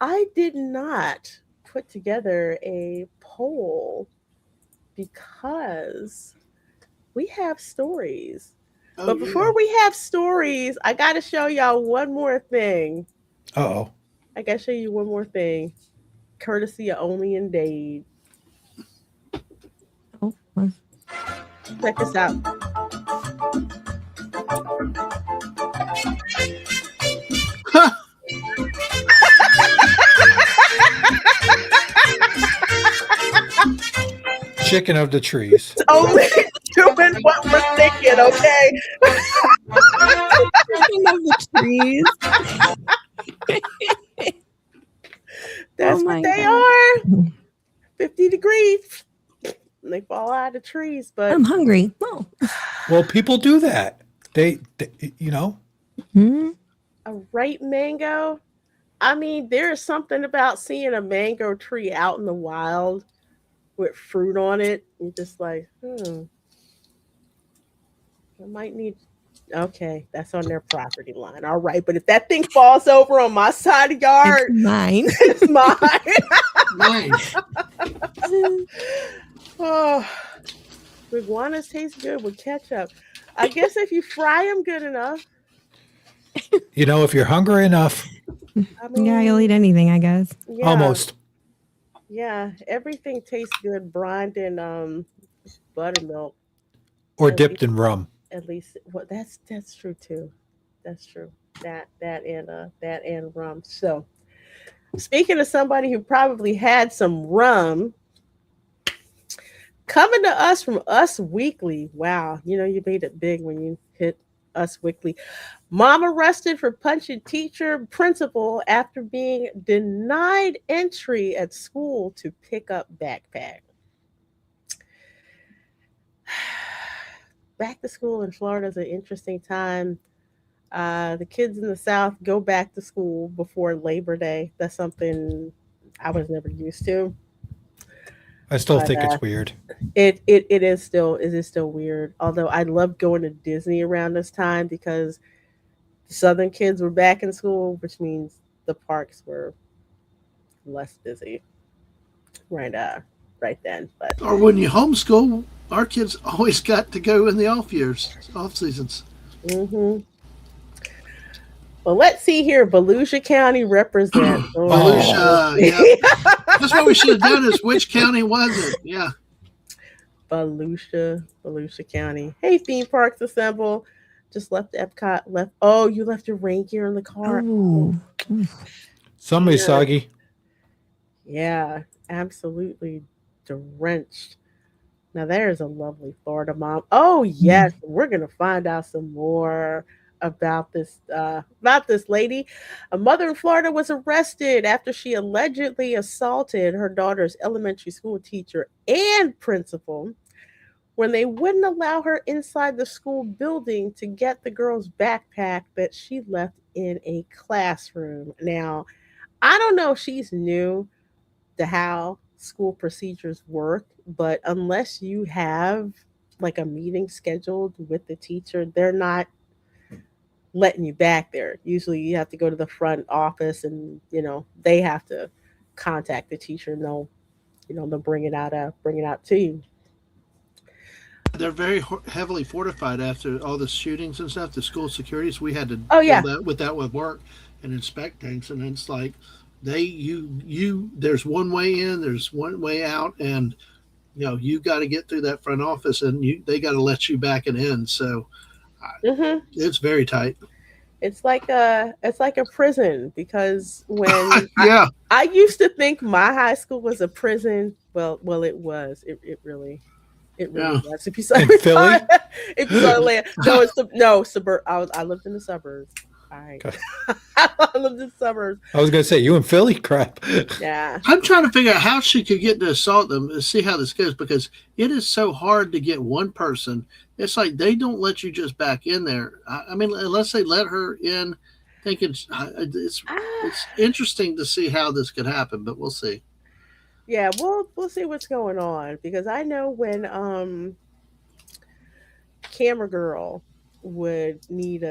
I did not put together a poll because we have stories. But before we have stories, I got to show y'all one more thing. Uh-oh. I got to show you one more thing. Courtesy of Only in Dade. Oh, check this out. Chicken of the trees. It's only doing what we're thinking, okay? Chicken of the trees. That's what they are. 50 degrees. And they fall out of trees, but I'm hungry. Oh. Well, people do that. They you know. Hmm? A ripe mango. I mean, there's something about seeing a mango tree out in the wild with fruit on it. You're just like, I might need. Okay, that's on their property line. All right, but if that thing falls over on my side of the yard, It's mine. it's mine. Oh, iguanas taste good with ketchup. I guess if you fry them good enough. You know, if you're hungry enough. I mean, Yeah, you'll eat anything, I guess. Yeah. Almost. Yeah, everything tastes good brined in buttermilk. Or dipped in rum. At least, well, that's true too. That's true. That and rum. So, speaking of somebody who probably had some rum, coming to us from Us Weekly. Wow, you made it big when you hit Us Weekly. Mom arrested for punching teacher principal after being denied entry at school to pick up backpack. back to school in Florida is an interesting time. The kids in the South go back to school before Labor Day. That's something I was never used to. I still But think it's weird. it is still weird. Although I love going to Disney around this time because the Southern kids were back in school, which means the parks were less busy right then. But Or when you homeschool, our kids always got to go in the off seasons. hmm well, let's see here. Volusia County represents. Oh. Volusia, yeah. That's what we should have done is which county was it? Yeah. Volusia County. Hey, theme parks assemble. Just left Epcot. Left. Oh, you left your rain gear in the car. Ooh. Somebody's Yeah. soggy. Yeah, absolutely drenched. Now there's a lovely Florida mom. Oh yes, we're gonna find out some more about this lady. A mother in Florida was arrested after she allegedly assaulted her daughter's elementary school teacher and principal when they wouldn't allow her inside the school building to get the girl's backpack that she left in a classroom. Now, I don't know if she's new to how school procedures work, but unless you have like a meeting scheduled with the teacher, they're not letting you back there. Usually you have to go to the front office and, they have to contact the teacher and they'll bring it out to you. They're very heavily fortified after all the shootings and stuff. The school securities, we had to Oh deal yeah. that with work and inspect things, and it's like there's one way in, there's one way out, and you got to get through that front office, and they got to let you back and in. So hmm it's very tight. It's like a prison because when Yeah, I used to think my high school was a prison. Well, it was. It really yeah. was. If you saw In Philly? if you saw Atlanta, no suburb. I lived in the suburbs. All right, Okay. I lived in the suburbs. I was gonna say you in Philly? Crap. Yeah, I'm trying to figure out how she could get to assault them and see how this goes, because it is so hard to get one person. It's like they don't let you just back in there. I mean, unless they let her in, thinking it's interesting to see how this could happen, but we'll see. yeah. We'll see what's going on because I know when camera girl would need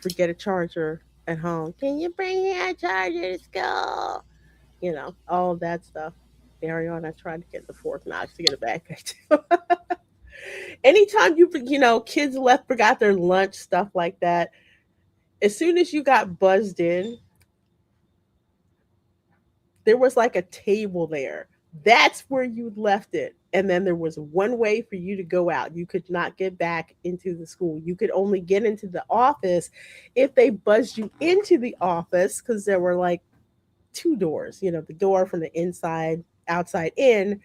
forget a charger at home. Can you bring me a charger to school? All of that stuff. Ariana tried to get the Fort Knox to get it back too. Anytime kids forgot their lunch, stuff like that. As soon as you got buzzed in, there was like a table there. That's where you left it. And then there was one way for you to go out. You could not get back into the school. You could only get into the office if they buzzed you into the office because there were like two doors, the door from the inside, outside in,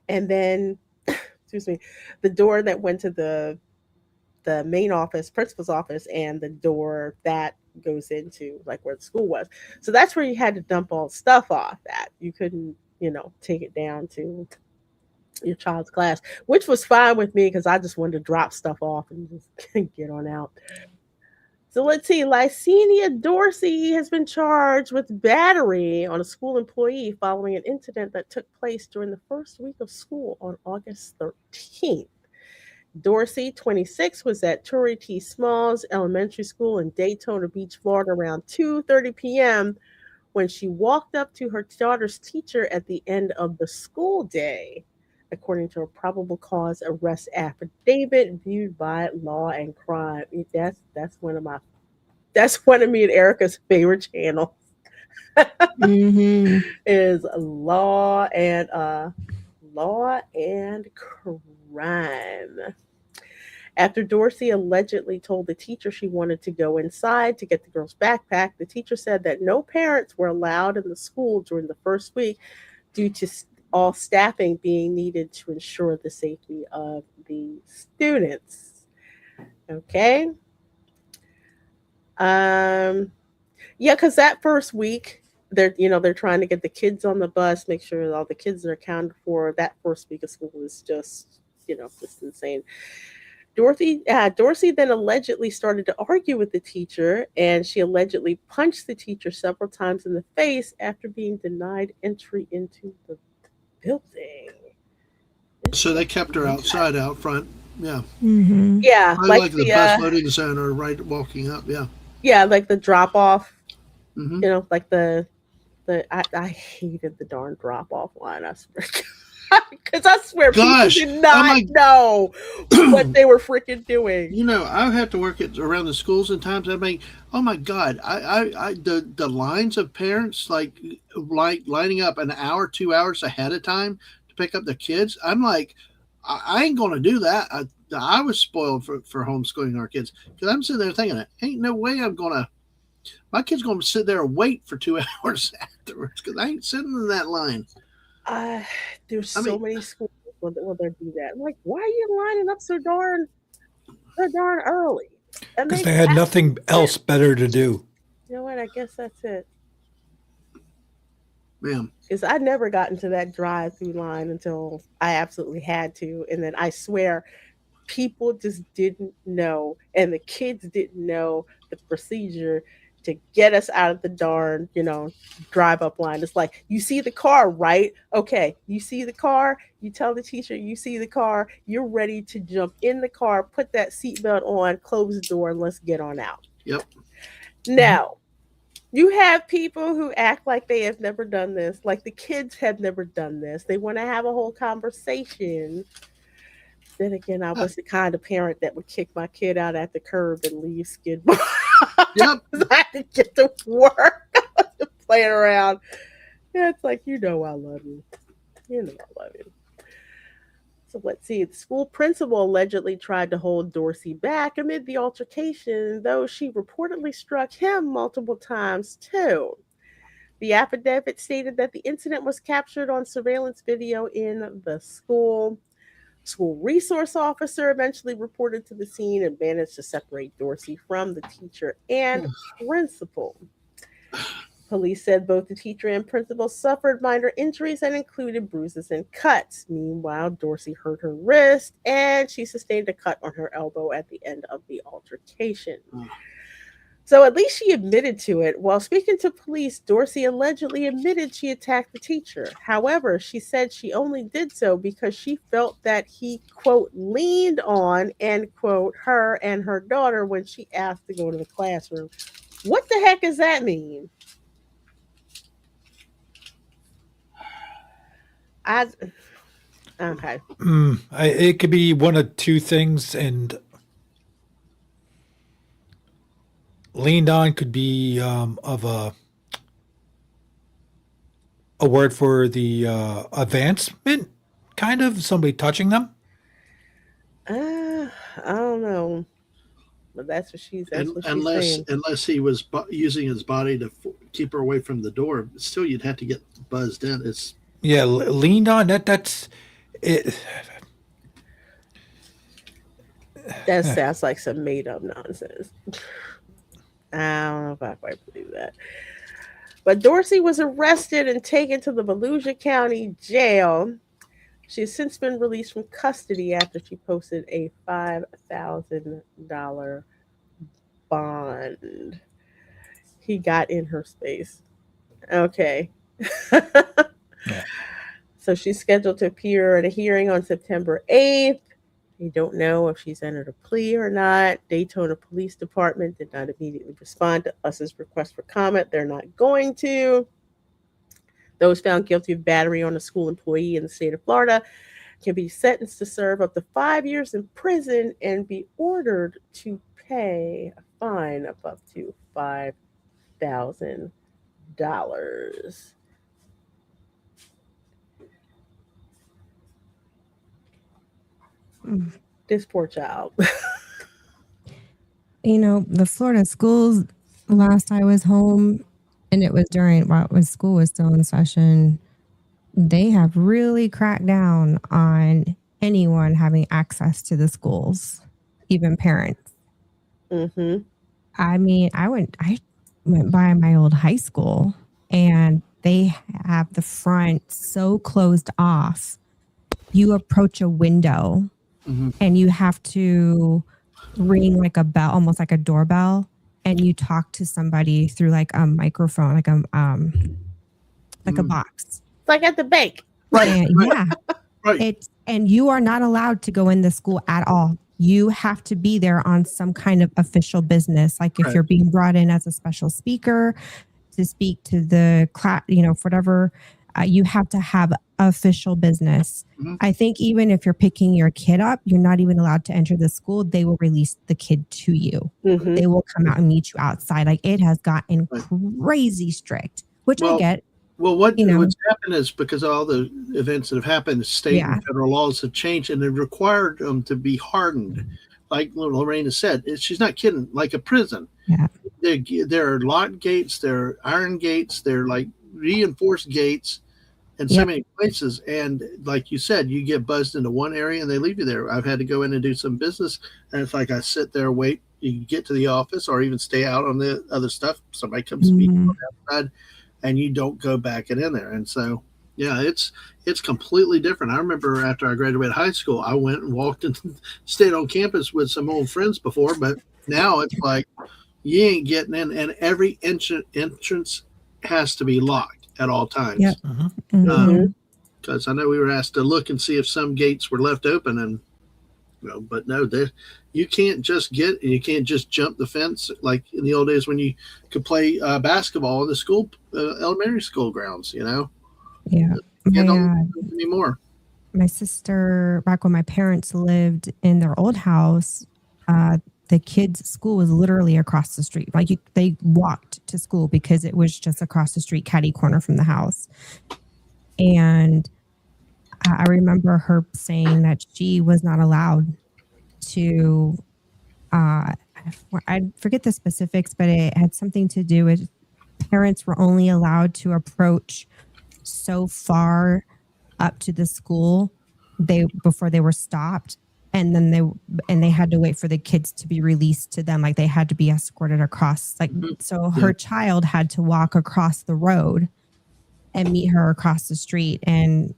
and then, excuse me, the door that went to the main office, principal's office, and the door that goes into like where the school was. So that's where you had to dump all the stuff off at. You couldn't, take it down to your child's class, which was fine with me because I just wanted to drop stuff off and just get on out. So let's see. Lysenia Dorsey has been charged with battery on a school employee following an incident that took place during the first week of school on August 13th. Dorsey, 26, was at Torrey T. Smalls Elementary School in Daytona Beach, Florida around 2:30 p.m. when she walked up to her daughter's teacher at the end of the school day, according to a probable cause arrest affidavit viewed by Law and Crime. That's one of me and Erica's favorite channels. Mm-hmm. Is Law and Crime. After Dorsey allegedly told the teacher she wanted to go inside to get the girl's backpack, the teacher said that no parents were allowed in the school during the first week due to all staffing being needed to ensure the safety of the students. Okay. Yeah, because that first week they're trying to get the kids on the bus, make sure that all the kids are accounted for. That first week of school is just insane. Dorsey then allegedly started to argue with the teacher, and she allegedly punched the teacher several times in the face after being denied entry into the building. So they kept her outside, out front. Yeah. Mm-hmm. Yeah, Probably like like the the bus loading zone or right walking up. Yeah. like the drop off. Hmm. Like I hated the darn drop off line. I swear, because I swear Gosh. people did not know what they were freaking doing. You know, I have to work at around the schools and times. I mean, oh my God, the lines of parents like lining up an hour, 2 hours ahead of time to pick up the kids. I'm like, I ain't gonna do that. I was spoiled for homeschooling our kids because I'm sitting there thinking, ain't no way my kid's gonna sit there and wait for 2 hours afterwards because I ain't sitting in that line. There's I so mean, many schools where they do that. I'm like, why are you lining up so darn early? That Because makes they had nothing absolute else sense. better to do. You know what? I guess that's it. man, Because I never got into that drive-through line until I absolutely had to, and then I swear people just didn't know, and the kids didn't know the procedure to get us out of the darn, drive up line. It's like, you see the car, right? Okay, you see the car, you tell the teacher you see the car, you're ready to jump in the car, put that seatbelt on, close the door, and let's get on out. yep. Now, you have people who act like they have never done this, like the kids have never done this. They want to have a whole conversation. Then again, I was the kind of parent that would kick my kid out at the curb and leave Skidmore. Yep. I had to get to work. I wasn't playing around. Yeah, it's like, I love you. I love you. So let's see. The school principal allegedly tried to hold Dorsey back amid the altercation, though she reportedly struck him multiple times too. The affidavit stated that the incident was captured on surveillance video in the school. School resource officer eventually reported to the scene and managed to separate Dorsey from the teacher and principal. Police said both the teacher and principal suffered minor injuries that included bruises and cuts. Meanwhile, Dorsey hurt her wrist and she sustained a cut on her elbow at the end of the altercation. So at least she admitted to it. While speaking to police, Dorsey allegedly admitted she attacked the teacher. However, she said she only did so because she felt that he, quote, leaned on, end quote, her and her daughter when she asked to go to the classroom. What the heck does that mean? Okay. It could be one of two things, and leaned on could be of a word for the advancement, kind of somebody touching them. I don't know, but that's what she's unless saying. unless he was using his body to keep her away from the door, still you'd have to get buzzed in. It's Leaned on. That's it. That sounds like some made up nonsense. I don't know if I quite believe that. But Dorsey was arrested and taken to the Volusia County Jail. She has since been released from custody after she posted a $5,000 bond. He got in her space. Okay. Yeah. So she's scheduled to appear at a hearing on September 8th. They don't know if she's entered a plea or not. Daytona Police Department did not immediately respond to US's request for comment. They're not going to. Those found guilty of battery on a school employee in the state of Florida can be sentenced to serve up to 5 years in prison and be ordered to pay a fine of up to $5,000. This poor child. The Florida schools, last I was home, and it was when school was still in session, they have really cracked down on anyone having access to the schools, even parents. Mm-hmm. I mean, I went by my old high school and they have the front so closed off. You approach a window and you have to ring like a bell, almost like a doorbell, and you talk to somebody through like a microphone, like a box. It's like at the bank. And yeah, Right. and you are not allowed to go in the school at all. You have to be there on some kind of official business. Like if Right. you're being brought in as a special speaker to speak to the class, whatever, you have to have official business. I think even if you're picking your kid up, you're not even allowed to enter the school. They will release the kid to you. Mhm. They will come out and meet you outside. Like it has gotten crazy strict, which I get. Well, what's happened is because of all the events that have happened, state and federal laws have changed and they've required them to be hardened. Like LaReina said, she's not kidding, like a prison. Yeah. There are lock gates, there are iron gates, they're like reinforced gates in so many places. And like you said, you get buzzed into one area and they leave you there. I've had to go in and do some business. And it's like I sit there, wait, you get to the office or even stay out on the other stuff. Somebody comes speaking from outside. And you don't go back in there. And so, yeah, it's completely different. I remember after I graduated high school, I went and walked and stayed on campus with some old friends before, but now it's like you ain't getting in, and every entrance has to be locked at all times. Yep. Because I know we were asked to look and see if some gates were left open, and but no, you can't just you can't just jump the fence like in the old days when you could play basketball in the school, elementary school grounds. Yeah, anymore. My sister, back when my parents lived in their old house, the kids' school was literally across the street. Like they walked to school because it was just across the street, catty corner from the house. And I remember her saying that she was not allowed to, I forget the specifics, but it had something to do with parents were only allowed to approach so far up to the school before they were stopped. And then they had to wait for the kids to be released to them. Like they had to be escorted across. So her child had to walk across the road and meet her across the street. And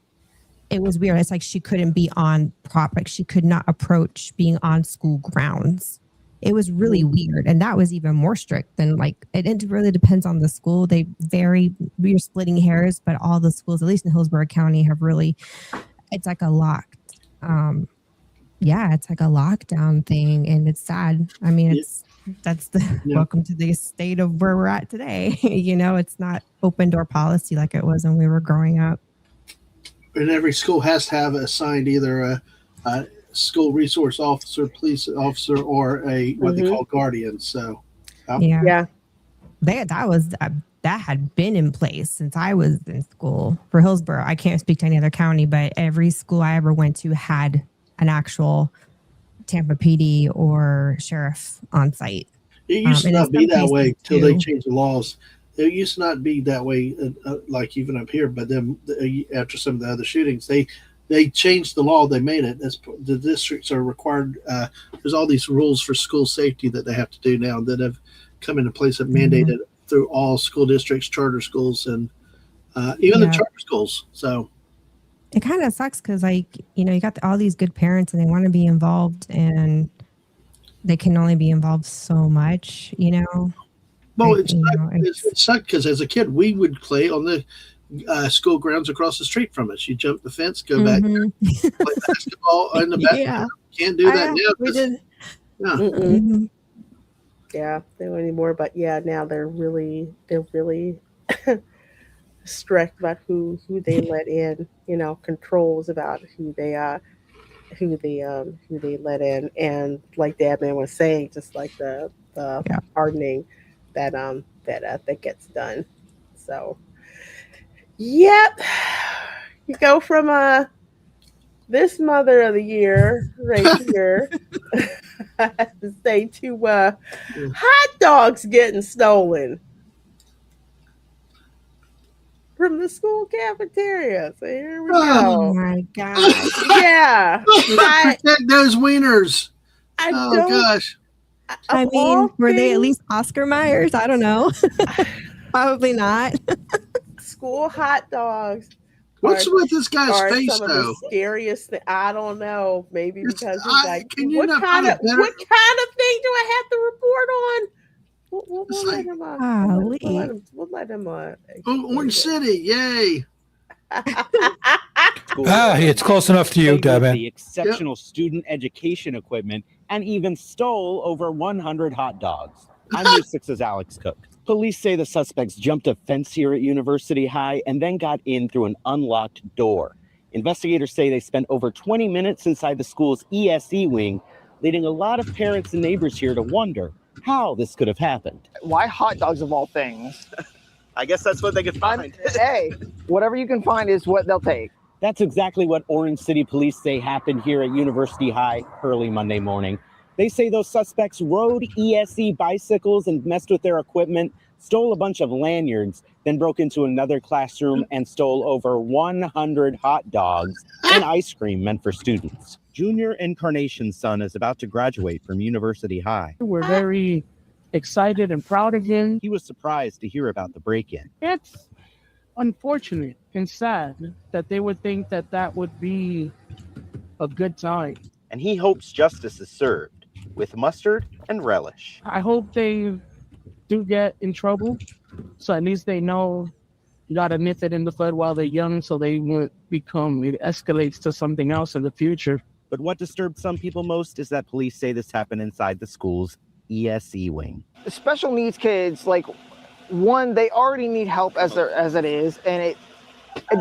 it was weird. It's like she couldn't be on like she could not approach being on school grounds. It was really weird. And that was even more strict than it really depends on the school. We're splitting hairs, but all the schools, at least in Hillsborough County, have really, it's like a locked, it's like a lockdown thing. And it's sad. I mean, that's welcome to the state of where we're at today. It's not open door policy like it was when we were growing up. And every school has to have assigned either a school resource officer, police officer, or what they call guardian. So, that had been in place since I was in school for Hillsborough. I can't speak to any other county, but every school I ever went to had an actual Tampa PD or sheriff on site. It used to not be that way till they changed the laws. It used to not be that way, like even up here. But then after some of the other shootings, they changed the law. They made it. The districts are required. There's all these rules for school safety that they have to do now that have come into place and mandated through all school districts, charter schools, and even the charter schools. So it kind of sucks because, you got all these good parents and they want to be involved, and they can only be involved so much, Well, it sucked because as a kid, we would play on the school grounds across the street from us. You jump the fence, go back there, play basketball in the back. Can't do that now. We did. Yeah, they don't anymore. But now they're really strict about who they let in. Controls about who they let in, and like Dabman was saying, just like the hardening that gets done. So, yep, you go from this Mother of the Year right here, I have to say, to hot dogs getting stolen from the school cafeteria. So here we go. Oh my God! Yeah, protect those wieners. Gosh. I mean, were they at least Oscar Myers? I don't know. Probably not. School hot dogs What's with this guy's are face, some of though? the scariest things. I don't know. Maybe It's- because it's like, can you what not kind find of a better- what kind of thing do I have to report on? We'll It's let like- him. Golly. We'll let him. Oh, Orange City, yay! It's close enough to you, Played with Devin. the exceptional student education equipment and even stole over 100 hot dogs. I'm News 6's Alex Cook. Police say the suspects jumped a fence here at University High and then got in through an unlocked door. Investigators say they spent over 20 minutes inside the school's ESE wing, leading a lot of parents and neighbors here to wonder how this could have happened. Why hot dogs of all things? I guess that's what they could find. Hey, whatever you can find is what they'll take. That's exactly what Orange City police say happened here at University High early Monday morning. They say those suspects rode ESE bicycles and messed with their equipment, stole a bunch of lanyards, then broke into another classroom and stole over 100 hot dogs and ice cream meant for students. Junior Incarnation's son is about to graduate from University High. We're very excited and proud of him. He was surprised to hear about the break-in. It's unfortunate and sad that they would think that that would be a good time. And he hopes justice is served with mustard and relish. I hope they do get in trouble, so at least they know you gotta nip it in the bud while they're young, so they won't it escalates to something else in the future. But what disturbed some people most is that police say this happened inside the school's ESE wing. The special needs kids, like, one, they already need help as it is, and it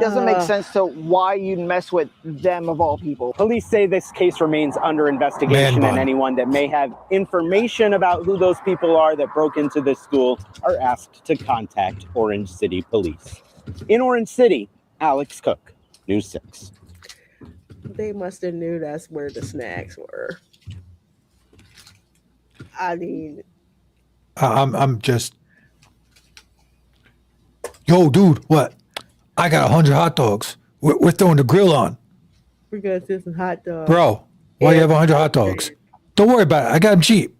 doesn't make sense to why you'd mess with them of all people. Police say this case remains under investigation, Man and anyone that may have information about who those people are that broke into this school are asked to contact Orange City Police. In Orange City, Alex Cook, News 6. They must have knew that's where the snacks were. I mean, I'm just, yo, dude, what? I got 100 hot dogs. We're throwing the grill on, we're gonna do some hot dogs. bro. Why you have 100 hot dogs? Don't worry about it. I got them cheap.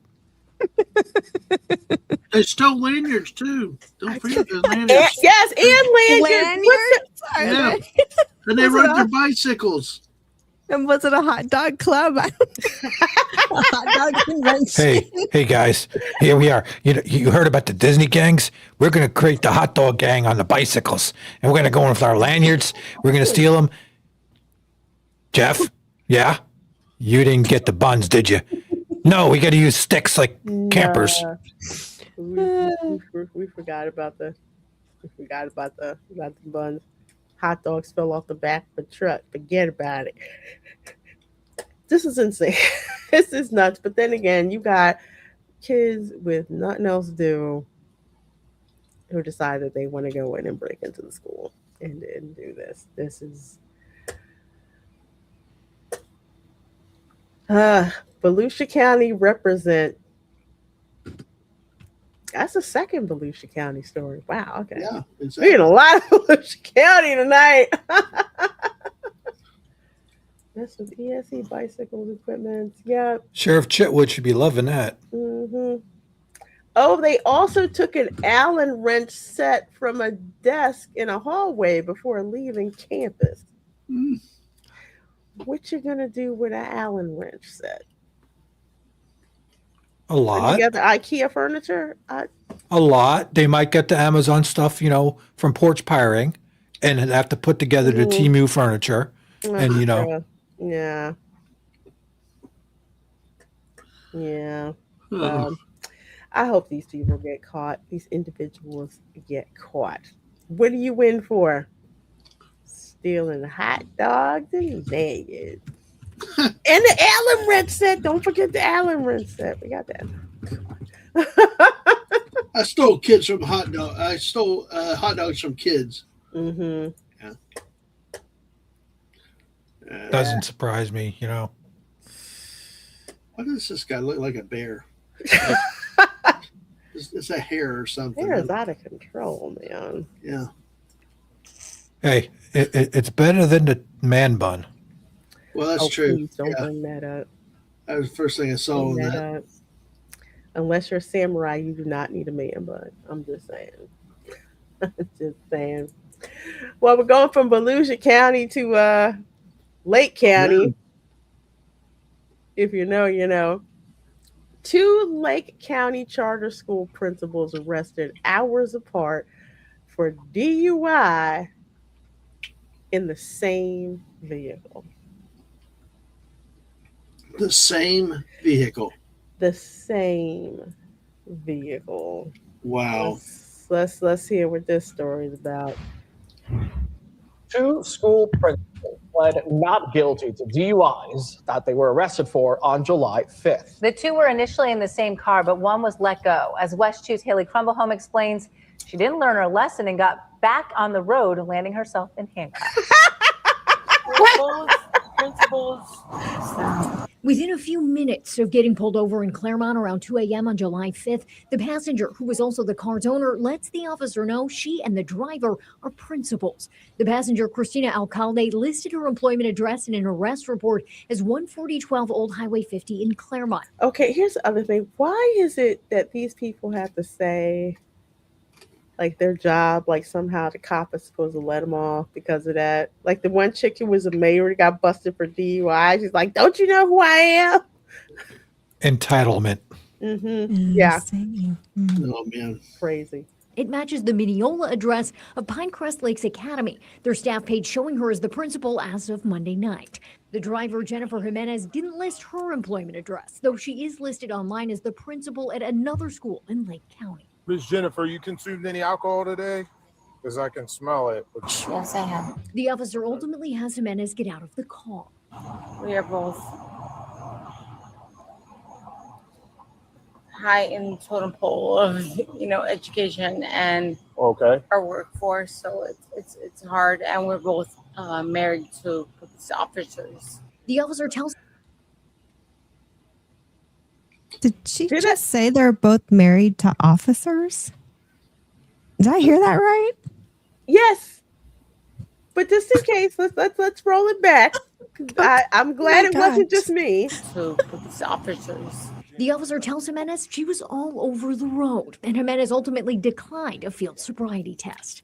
They stole lanyards too. Don't forget those And, lanyards. yes, and lanyards. Yeah. And they rode their bicycles. And was it a hot dog club? A hot dog convention. Hey guys, here we are. You heard about the Disney gangs? We're gonna create the hot dog gang on the bicycles, and we're gonna go in with our lanyards. We're gonna steal them. Jeff, yeah, you didn't get the buns, did you? No, we got to use sticks like campers. We forgot about the buns. Hot dogs fell off the back of the truck. Forget about it. This is insane. This is nuts. But then again, you got kids with nothing else to do who decide that they want to go in and break into the school and do this. This is Volusia County represent. That's the second Volusia County story. Wow. Okay. Yeah, We're exactly. in a lot of Volusia County tonight. That's with ESE bicycles equipment. Yeah. Sheriff Chitwood should be loving that. Mm-hmm. Oh, they also took an Allen wrench set from a desk in a hallway before leaving campus. Mm. What you gonna do with an Allen wrench set? A lot. You got the IKEA furniture? A lot. They might get the Amazon stuff, from Porch Piring, and then have to put together the Temu furniture. And Yeah. I hope these people get caught. These individuals get caught. What are you in for? Stealing hot dogs and lanyards. And the Allen wrench set. Don't forget the Allen wrench set. We got that. I stole kids from hot dog. I stole hot dogs from kids. Mm-hmm. Doesn't surprise me, Why does this guy look like a bear? It's a hair or something. Hair is out of control, man. Yeah. Hey, it's better than the man bun. Well, that's true. Please don't bring that up. That was the first thing I saw on Bring that. up. Unless you're a samurai, you do not need a man bun. I'm just saying. Just saying. Well, we're going from Volusia County to Lake County. If you know, you know. Two Lake County charter school principals arrested hours apart for DUI in the same vehicle. The same vehicle. The same vehicle. Wow. Let's hear what this story is about. Two school principals pled not guilty to DUIs that they were arrested for on July 5th. The two were initially in the same car, but one was let go. As West 2's Haley Crumblehome explains, she didn't learn her lesson and got back on the road, landing herself in handcuffs. Within a few minutes of getting pulled over in Claremont around 2 a.m. on July 5th, the passenger, who was also the car's owner, lets the officer know she and the driver are principals. The passenger, Christina Alcalde, listed her employment address in an arrest report as 14012 Old Highway 50 in Claremont. Okay, here's the other thing. Why is it that these people have to say, like, their job, like somehow the cop is supposed to let them off because of that? Like the one chick who was a mayor got busted for DUI. She's like, don't you know who I am? Entitlement. Yeah. Oh, man. Crazy. It matches the Mineola address of Pinecrest Lakes Academy, their staff page showing her as the principal as of Monday night. The driver, Jennifer Jimenez, didn't list her employment address, though she is listed online as the principal at another school in Lake County. Miss Jennifer, you consumed any alcohol today? Because I can smell it. Yes, I have. The officer ultimately has Jimenez get out of the car. We are both high in totem pole of education and our workforce, so it's hard, and we're both married to police officers. The officer tells. Did she just say they're both married to officers? Did I hear that right? Yes. But just in case, let's roll it back. I'm glad it wasn't just me. To police officers. The officer tells Jimenez she was all over the road, and Jimenez ultimately declined a field sobriety test.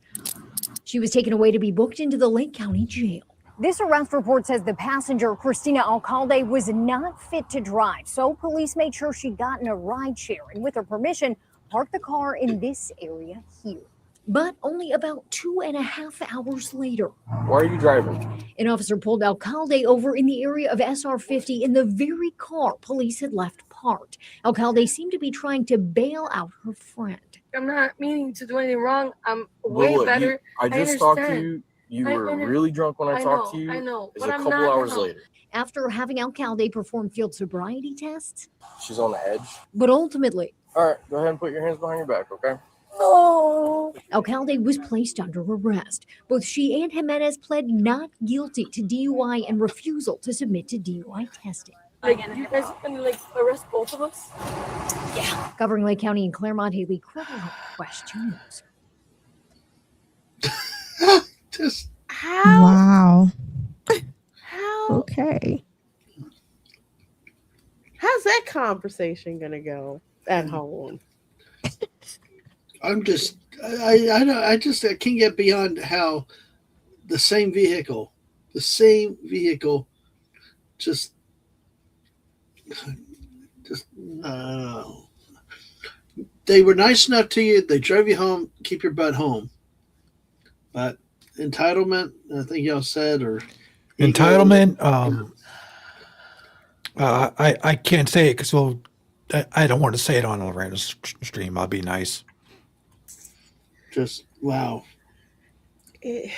She was taken away to be booked into the Lake County jail. This arrest report says the passenger, Christina Alcalde, was not fit to drive, so police made sure she got in a ride share and, with her permission, parked the car in this area here. But only about 2.5 hours later, Why are you driving? an officer pulled Alcalde over in the area of SR 50 in the very car police had left parked. Alcalde seemed to be trying to bail out her friend. I'm not meaning to do anything wrong. I'm way Look, better. I just talked to you. You were really drunk when I talked to you. I know. It's a couple hours later. After having Alcalde perform field sobriety tests, She's on the edge. but ultimately, All right, go ahead and put your hands behind your back, okay? No. Alcalde was placed under arrest. Both she and Jimenez pled not guilty to DUI and refusal to submit to DUI testing. Like, you guys are gonna arrest both of us? Yeah. Covering Lake County and Claremont, Haley Crumblehome, West News. Just how? Wow. How? Okay. How's that conversation gonna go at home? I'm just, I can't get beyond how the same vehicle, just, they were nice enough to you. They drove you home. Keep your butt home. But entitlement, I think y'all said, or Entitlement. I can't say it because I don't want to say it on LaReina's stream. I'll be nice. Just wow. It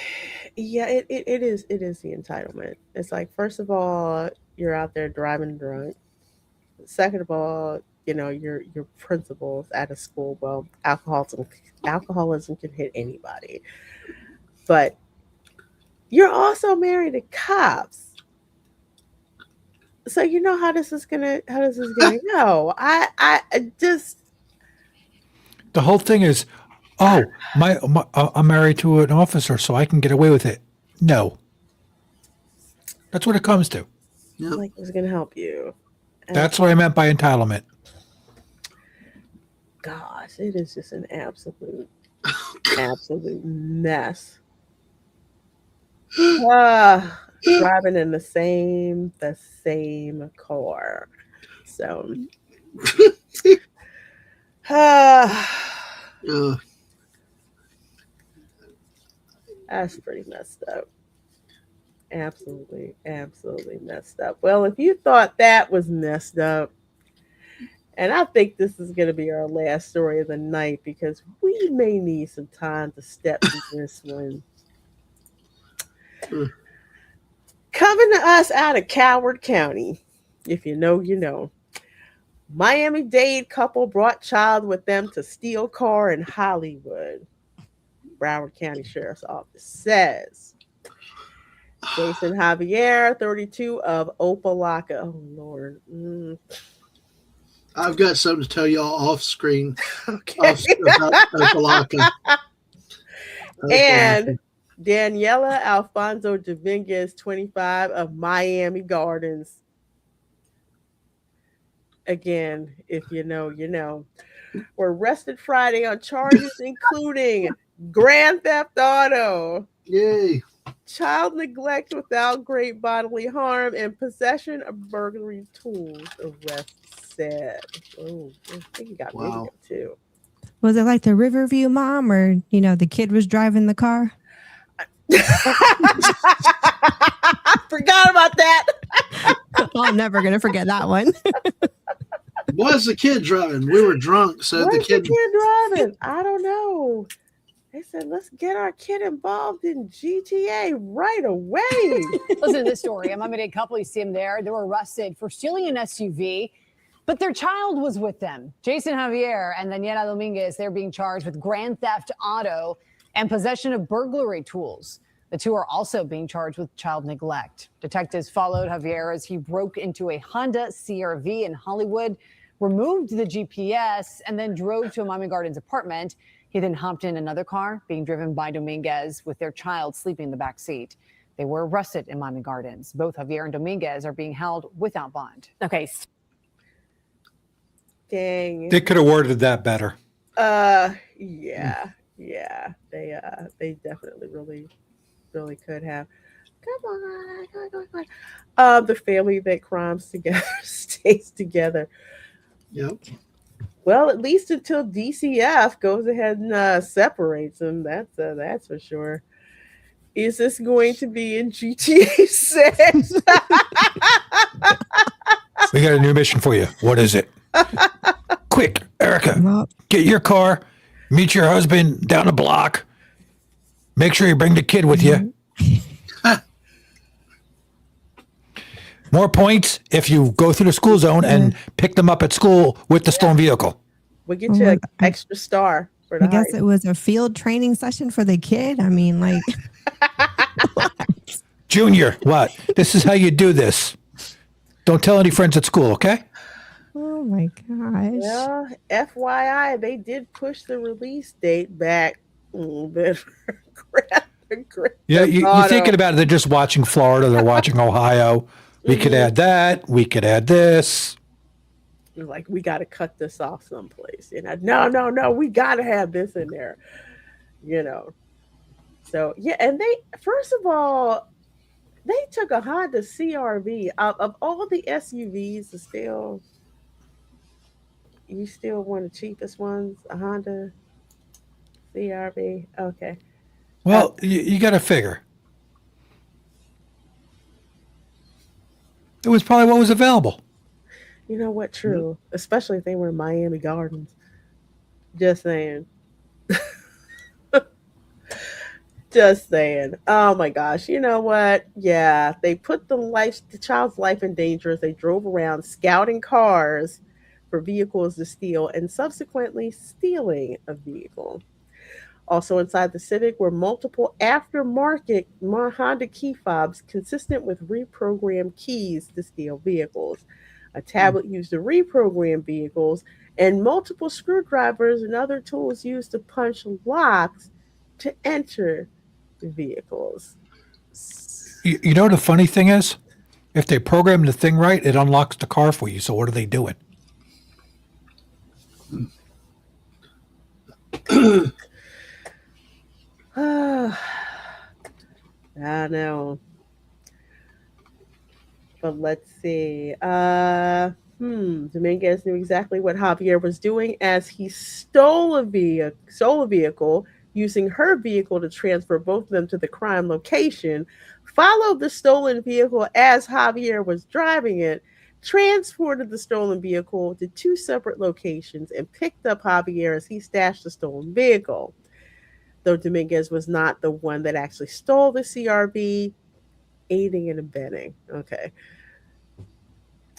is the entitlement. It's like, first of all, you're out there driving drunk. Second of all, your principals at a school. Well, alcoholism can hit anybody, but you're also married to cops. So you know how this is gonna go. I just, The whole thing is, I'm married to an officer, so I can get away with it. No, that's what it comes to. like, it's gonna help you. And That's what I meant by entitlement. gosh, it is just an absolute mess. Driving in the same car. So that's pretty messed up. Absolutely messed up. Well, if you thought that was messed up, and I think this is going to be our last story of the night because we may need some time to step through this one. Coming to us out of Coward County, if you know, you know. Miami-Dade couple brought child with them to steal car in Hollywood. Broward County Sheriff's Office says. Jason Javier, 32 of Opelika. Oh, Lord. I've got something to tell y'all off screen. Okay. About Opelika. And Daniela Alfonso Dominguez, 25 of Miami Gardens. Again, if you know, you know. Were arrested Friday on charges including grand theft auto. Yay. Child neglect without great bodily harm and possession of burglary tools, arrest said. Oh, I think he got video too. Was it like the Riverview mom or, the kid was driving the car? I forgot about that. Oh, I'm never going to forget that one. Was the kid driving? We were drunk, so Was the kid driving? I don't know. They said, let's get our kid involved in GTA right away. Listen to this story. A Miami-Dade couple, you see them there. They were arrested for stealing an SUV, but their child was with them. Jason Javier and Daniela Dominguez, they're being charged with grand theft auto and possession of burglary tools. The two are also being charged with child neglect. Detectives followed Javier as he broke into a Honda CR-V in Hollywood, removed the GPS, and then drove to a Miami Gardens apartment. He then hopped in another car being driven by Dominguez with their child sleeping in the back seat. They were arrested in Miami Gardens. Both Javier and Dominguez are being held without bond. Okay. Dang. They could have worded that better. Yeah. They definitely really could have. Come on. The family that crimes together stays together. Yep. Well, at least until DCF goes ahead and separates them. That's for sure. Is this going to be in GTA 6? We got a new mission for you. What is it? Quick, Erica, get your car, meet your husband down a block. Make sure you bring the kid with you. More points if you go through the school zone and pick them up at school with the stolen vehicle. We'll get you an extra star for the I guess it was a field training session for the kid. I mean, like. Junior, what? This is how you do this. Don't tell any friends at school, okay? Oh my gosh. Well, FYI, they did push the release date back a little bit. Yeah, you're thinking about it. They're just watching Florida. They're watching Ohio. We could add that. We could add this. Like, we got to cut this off someplace. No. We got to have this in there. So, yeah. And first of all, they took a Honda CR-V of all the SUVs. You still want the cheapest ones? A Honda CR-V? Okay. Well, you got to figure. It was probably what was available. You know what? True. Especially if they were in Miami Gardens. Just saying. Just saying. Oh my gosh. You know what? Yeah. They put the child's life in danger as they drove around scouting cars for vehicles to steal and subsequently stealing a vehicle. Also inside the Civic were multiple aftermarket Honda key fobs consistent with reprogrammed keys to steal vehicles, a tablet used to reprogram vehicles, and multiple screwdrivers and other tools used to punch locks to enter vehicles. You know the funny thing is? If they program the thing right, it unlocks the car for you. So what are they doing? I know. But let's see. Dominguez knew exactly what Javier was doing as he stole a vehicle, using her vehicle to transfer both of them to the crime location, followed the stolen vehicle as Javier was driving it, transported the stolen vehicle to two separate locations, and picked up Javier as he stashed the stolen vehicle. Though Dominguez was not the one that actually stole the CRV, aiding and abetting. Okay.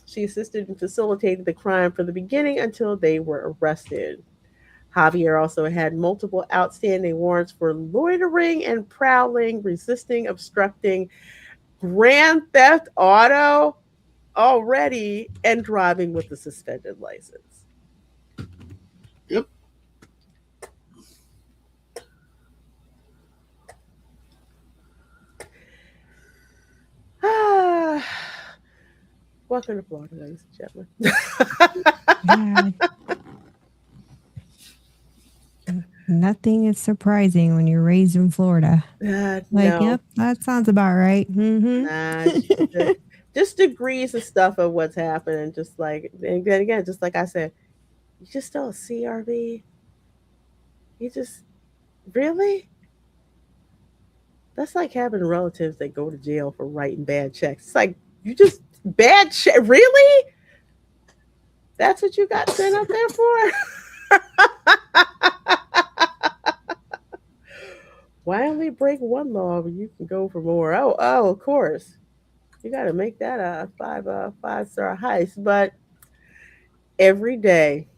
She assisted and facilitated the crime from the beginning until they were arrested. Javier also had multiple outstanding warrants for loitering and prowling, resisting, obstructing, grand theft auto already, and driving with a suspended license. Yep. Welcome to Florida, ladies and gentlemen. Nothing is surprising when you're raised in Florida. No. Yep, that sounds about right. Nah, just degrees and stuff of what's happening. Just like, and then again, just like I said, you just stole a CRV. You just really? That's like having relatives that go to jail for writing bad checks. It's like you just bad check. Really? That's what you got sent up there for? Why only break one law when you can go for more? Oh, of course. You got to make that a five-star heist. But every day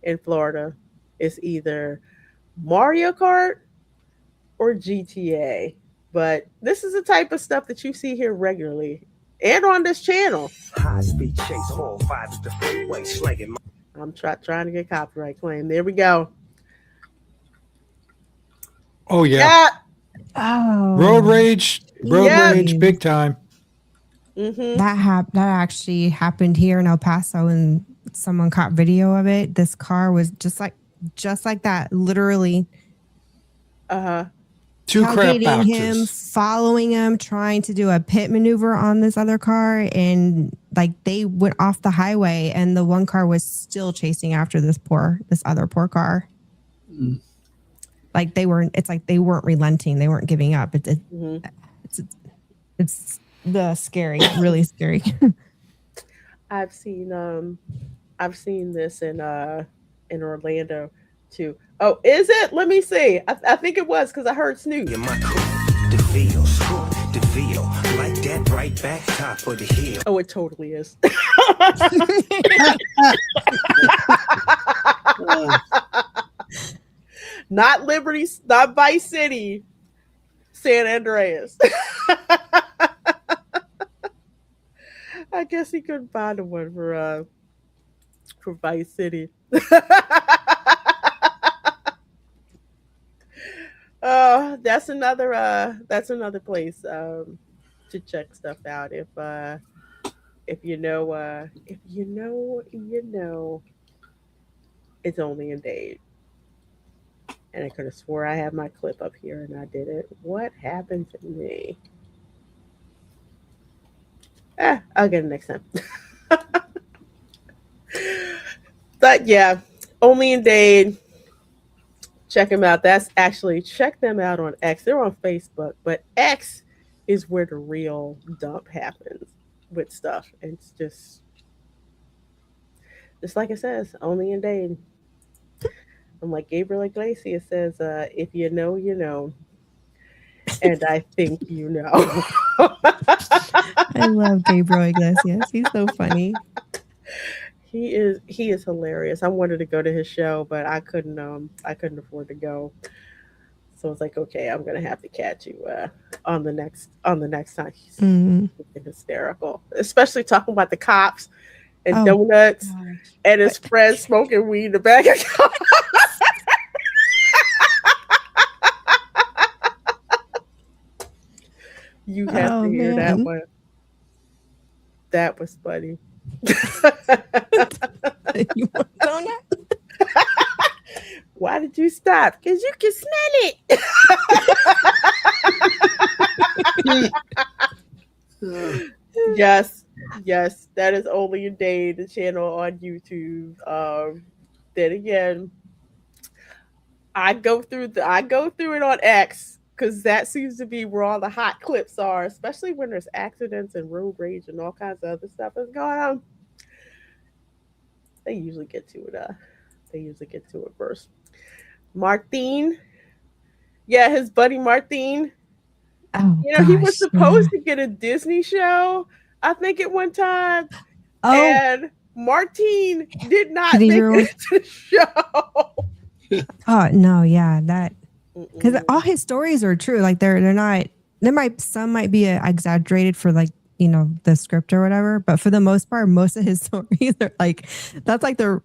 in Florida is either Mario Kart or GTA. But this is the type of stuff that you see here regularly and on this channel. High-speed chase, all five at the freeway, slanging. I'm trying to get copyright claim. There we go. Oh yeah. Oh. Road rage, big time. Mm-hmm. That actually happened here in El Paso, and someone caught video of it. This car was just like that, literally. Two crap boxes. Him, following him, trying to do a pit maneuver on this other car, and like they went off the highway, and the one car was still chasing after this other poor car. Mm. Like it's like they weren't relenting, they weren't giving up. It's the scary, really scary. I've seen this in Orlando too. Oh, is it? Let me see. I think it was because I heard Snoop. Like that right back top of the hill. Oh, it totally is. Not Liberty, not Vice City, San Andreas. I guess he couldn't find one for Vice City. That's another place to check stuff out if you know it's only in Dade. And I could have swore I had my clip up here and I didn't. What happened to me? I'll get it next time. But yeah, only in Dade. Check them out. Check them out on X. They're on Facebook, but X is where the real dump happens with stuff. And it's just like it says, only in Dade. I'm like Gabriel Iglesias says, if you know, you know. And I think you know. I love Gabriel Iglesias. He's so funny. He is hilarious. I wanted to go to his show, but I couldn't afford to go. So it's like, okay, I'm gonna have to catch you on the next time. He's hysterical, especially talking about the cops and donuts and his friends smoking weed in the back of the You have to hear that one. That was funny. You want a donut? Why did you stop? Because you can smell it. Yes, yes, that is only a day. The channel on YouTube. Then again, I go through it on X because that seems to be where all the hot clips are, especially when there's accidents and road rage and all kinds of other stuff is going on. They usually get to it. They usually get to it first. Martine, yeah, his buddy Martine. Oh, He was gosh, supposed to get a Disney show, I think, at one time, Oh, and Martine did not did he make ruin? it to the show. Oh no, yeah, that because Mm-mm. all his stories are true. Like they're not. Some might be exaggerated for like the script or whatever, but for the most part, most of his stories are like that's like the.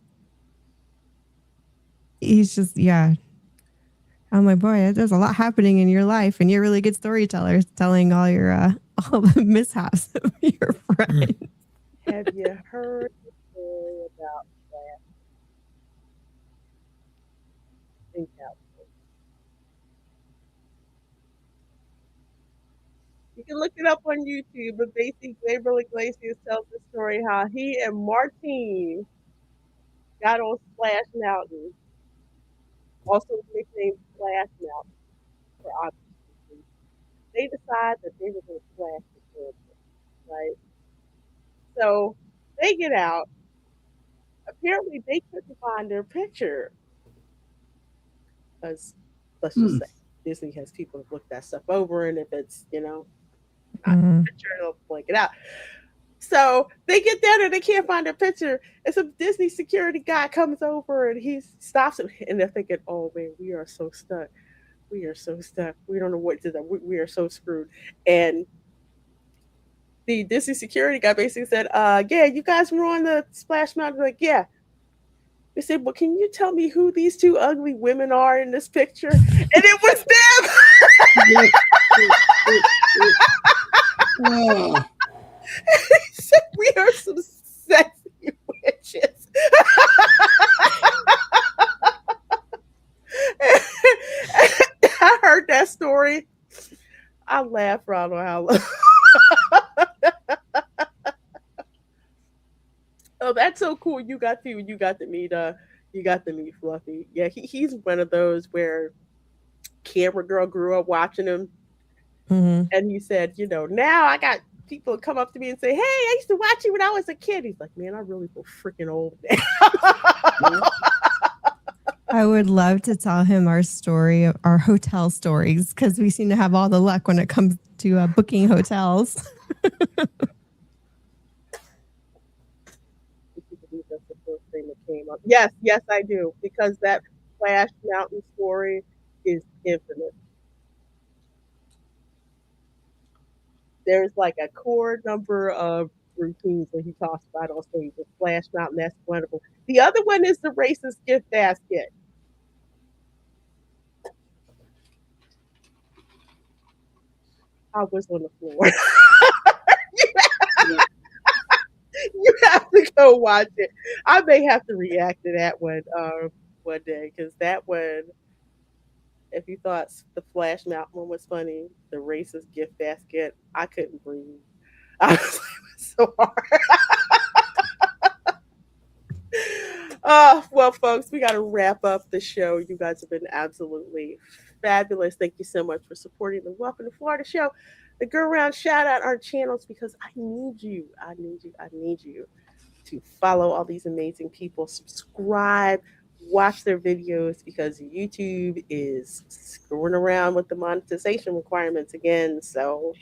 He's just I'm like, boy, there's a lot happening in your life, and you're really good storytellers telling all your all the mishaps of your friends. Have you heard the story about that? Think out. You can look it up on YouTube, but basically Gabriel Iglesias tells the story how he and Martine got on Splash Mountain, also nicknamed Splash Mountain for obvious reasons. They decided that they were going to splash the campus, right? So they get out. Apparently, they couldn't find their picture because let's just say Disney has people to look that stuff over, and if it's not the picture, they'll blank it out. So they get there and they can't find their picture, and some Disney security guy comes over and he stops them, and they're thinking, "Oh man, we are so stuck. We are so stuck. We don't know what to do. We are so screwed." And the Disney security guy basically said, "Yeah, you guys were on the Splash Mountain." Like, yeah. They said, "Well, can you tell me who these two ugly women are in this picture?" And it was them. Oh. He said, "We are some sexy witches." I heard that story. I laughed right on how long. Oh, that's so cool. You got to meet Fluffy. Yeah, he's one of those where camera girl grew up watching him, and he said, now I got people come up to me and say, "Hey, I used to watch you when I was a kid." He's like, "Man, I really feel freaking old now." I would love to tell him our hotel stories, because we seem to have all the luck when it comes to booking hotels. Yes, I do, because that Splash Mountain story is infamous. There's like a core number of routines that he talks about on stage. The Splash Mountain, that's one of them. The other one is the racist gift basket. I was on the floor. You have to go watch it. I may have to react to that one day, because that one, if you thought the Flash Mountain one was funny, the racist gift basket, I couldn't breathe. I was like, it was so hard. Well, folks, we got to wrap up the show. You guys have been absolutely fabulous. Thank you so much for supporting the Welcome to Florida show. The Go Around shout out our channels, because I need you to follow all these amazing people, subscribe, watch their videos, because YouTube is screwing around with the monetization requirements again. So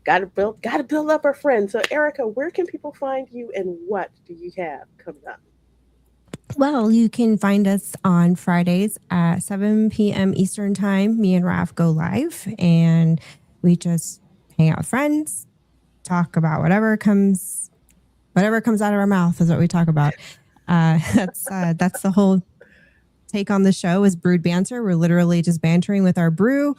gotta build up our friends. So Erica, where can people find you, and what do you have coming up? Well, you can find us on Fridays at 7 p.m. Eastern Time. Me and Raf go live, and we just hang out with friends, talk about whatever comes out of our mouth is what we talk about. That's the whole take on the show, is brewed banter. We're literally just bantering with our brew.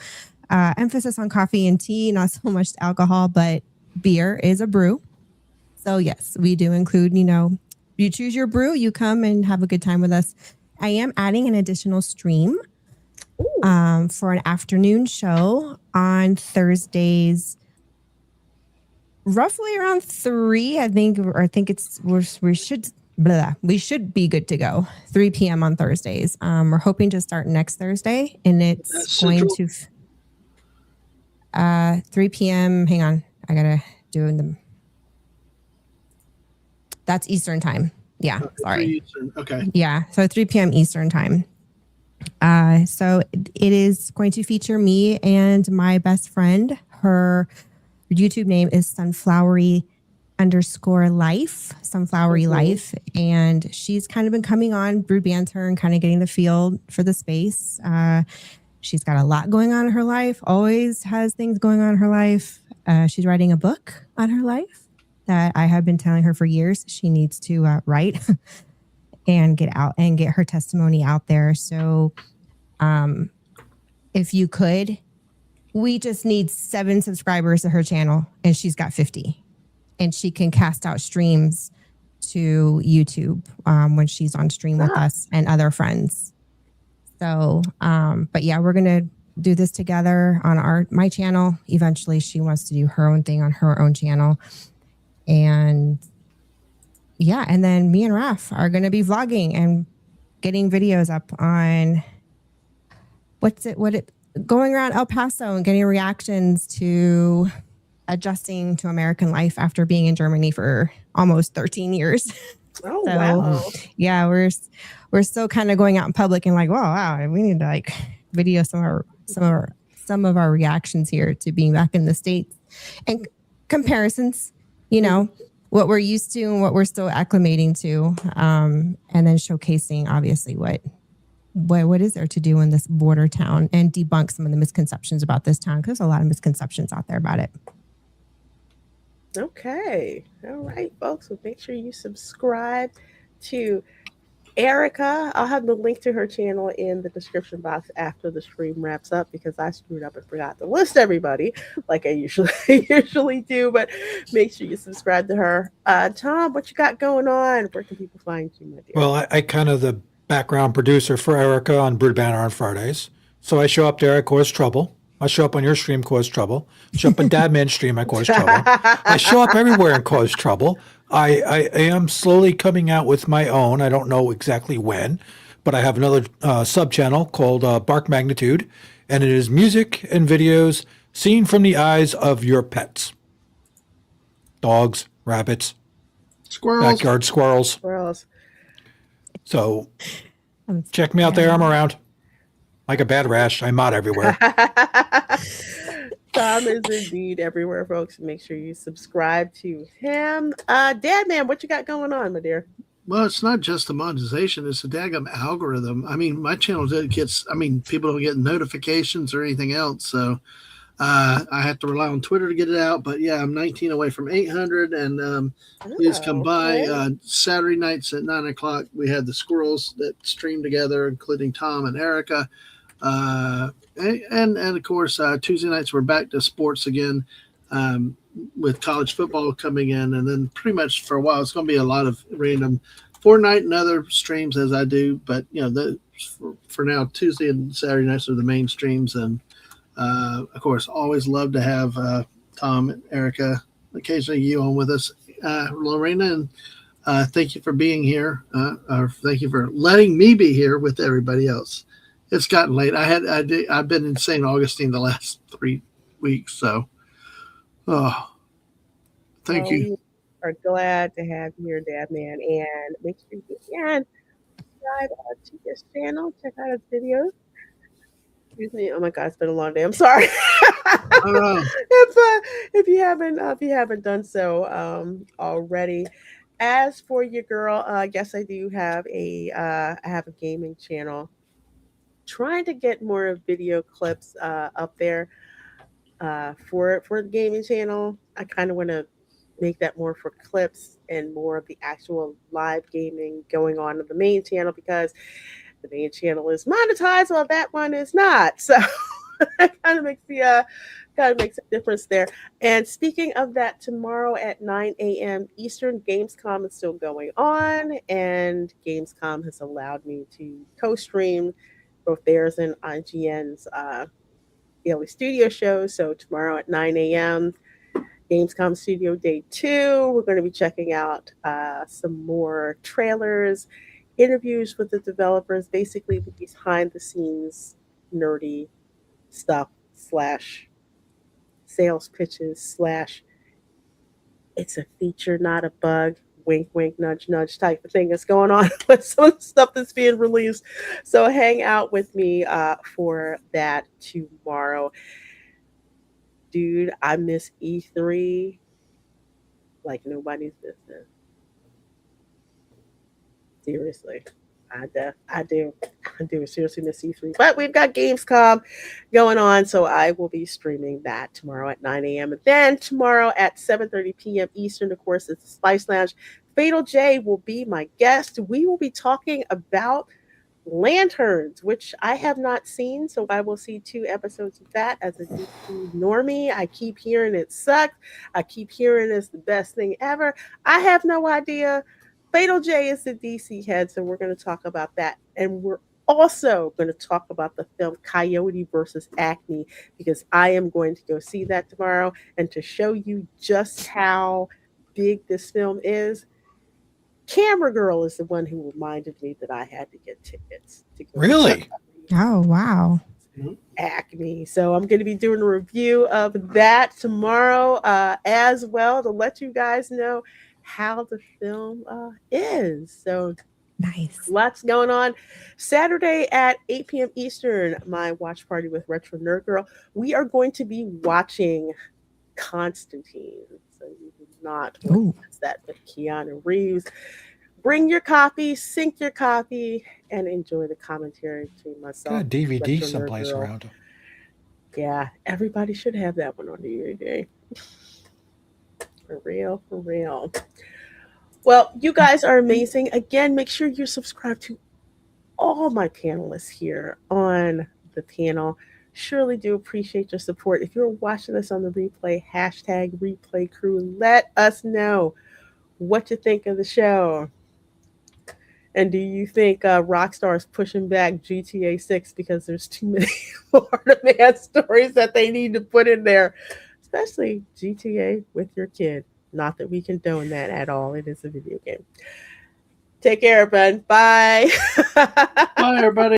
Emphasis on coffee and tea, not so much alcohol, but beer is a brew. So yes, we do include, you choose your brew, you come and have a good time with us. I am adding an additional stream for an afternoon show on Thursdays, roughly around 3. I think we should be good to go. 3 p.m. on Thursdays. We're hoping to start next Thursday, and it's going to 3 p.m. Hang on, I gotta do them. That's Eastern time. Yeah, sorry. Eastern. Okay. Yeah, so 3 p.m. Eastern time. So it is going to feature me and my best friend. Her YouTube name is Sunflowery Life. And she's kind of been coming on Brood Banter and kind of getting the feel for the space. She's got a lot going on in her life, always has things going on in her life. She's writing a book on her life that I have been telling her for years she needs to write and get out and get her testimony out there. So if you could, we just need 7 subscribers to her channel, and she's got 50. And she can cast out streams to YouTube when she's on stream with us and other friends. So, but yeah, we're going to do this together on my channel. Eventually, she wants to do her own thing on her own channel. And yeah, and then me and Raph are going to be vlogging and getting videos up on going around El Paso and getting reactions to adjusting to American life after being in Germany for almost 13 years. Oh, so, wow. Yeah, we're still kind of going out in public and like, wow, we need to like video some of our reactions here to being back in the States and comparisons, what we're used to and what we're still acclimating to, and then showcasing obviously what is there to do in this border town and debunk some of the misconceptions about this town, because there's a lot of misconceptions out there about it. Okay. All right, folks. So make sure you subscribe to Erica. I'll have the link to her channel in the description box after the stream wraps up, because I screwed up and forgot to list everybody like I usually do. But make sure you subscribe to her. Tom, what you got going on? Where can people find you, my dear? Well, I kind of the background producer for Erica on Brood Banner on Fridays. So I show up there, I cause trouble. I show up on your stream, cause trouble. Show up on Dadman's stream, I cause trouble. I show up everywhere and cause trouble. I am slowly coming out with my own. I don't know exactly when, but I have another sub-channel called Bark Magnitude, and it is music and videos seen from the eyes of your pets. Dogs, rabbits, squirrels, backyard squirrels. So check me out there. I'm around. Like a bad rash, I'm out everywhere. Tom is indeed everywhere, folks. Make sure you subscribe to him. Dadman, what you got going on, my dear? Well, it's not just the monetization; it's the daggum algorithm. I mean, my channel gets. I mean, people don't get notifications or anything else, so I have to rely on Twitter to get it out. But yeah, I'm 19 away from 800, and please come by Saturday nights at 9:00. We had the squirrels that stream together, including Tom and Erica. And of course, Tuesday nights we're back to sports again, with college football coming in, and then pretty much for a while it's going to be a lot of random Fortnite and other streams as I do. But for now, Tuesday and Saturday nights are the main streams, and of course, always love to have Tom and Erica, occasionally you on with us, LaReina, and thank you for being here. Or thank you for letting me be here with everybody else. It's gotten late. I've been in St. Augustine the last 3 weeks, so thank you. We are glad to have you here, Dadman, and make sure you can subscribe to his channel. Check out his videos. Excuse me. Oh my God, it's been a long day. I'm sorry. If you haven't done so already. As for your girl, yes, I do have I have a gaming channel. Trying to get more video clips up there for the gaming channel. I kind of want to make that more for clips and more of the actual live gaming going on the main channel, because the main channel is monetized while that one is not. So that kind of makes a difference there. And speaking of that, tomorrow at 9 a.m. Eastern, Gamescom is still going on, and Gamescom has allowed me to co-stream both theirs and IGN's daily studio shows. So tomorrow at 9 a.m., Gamescom Studio Day 2, we're going to be checking out some more trailers, interviews with the developers, basically the behind the scenes nerdy stuff slash sales pitches slash it's a feature, not a bug, wink, wink, nudge, nudge type of thing that's going on with some of the stuff that's being released. So hang out with me for that tomorrow. Dude, I miss E3 like nobody's business. Seriously. I do seriously miss E3. But we've got Gamescom going on, so I will be streaming that tomorrow at 9 a.m. And then tomorrow at 7:30 p.m. Eastern, of course, it's the Spice Lounge. Fatal J will be my guest. We will be talking about Lanterns, which I have not seen, so I will see 2 episodes of that as a DC normie. I keep hearing it sucked. I keep hearing it's the best thing ever. I have no idea. Fatal J is the DC head, so we're going to talk about that. And we're also going to talk about the film Coyote versus Acme, because I am going to go see that tomorrow. And to show you just how big this film is, Camera Girl is the one who reminded me that I had to get tickets to go. Really? Oh, wow. Acme. So I'm going to be doing a review of that tomorrow as well, to let you guys know how the film is. So nice. Lots going on. Saturday at 8 p.m. Eastern, my watch party with Retro Nerd Girl. We are going to be watching Constantine. So you do not want to miss that with Keanu Reeves. Bring your copy, sync your copy, and enjoy the commentary between myself. Got a DVD Retro Nerd someplace Girl. around. Yeah, everybody should have that one on DVD. For real, for real. Well, you guys are amazing. Again, make sure you're subscribed to all my panelists here on the panel. Surely do appreciate your support. If you're watching this on the replay, hashtag replay crew, let us know what you think of the show. And do you think Rockstar is pushing back GTA 6 because there's too many Florida stories that they need to put in there, especially GTA with your kid? Not that we condone that at all. It is a video game. Take care, everyone. Bye. Bye, everybody.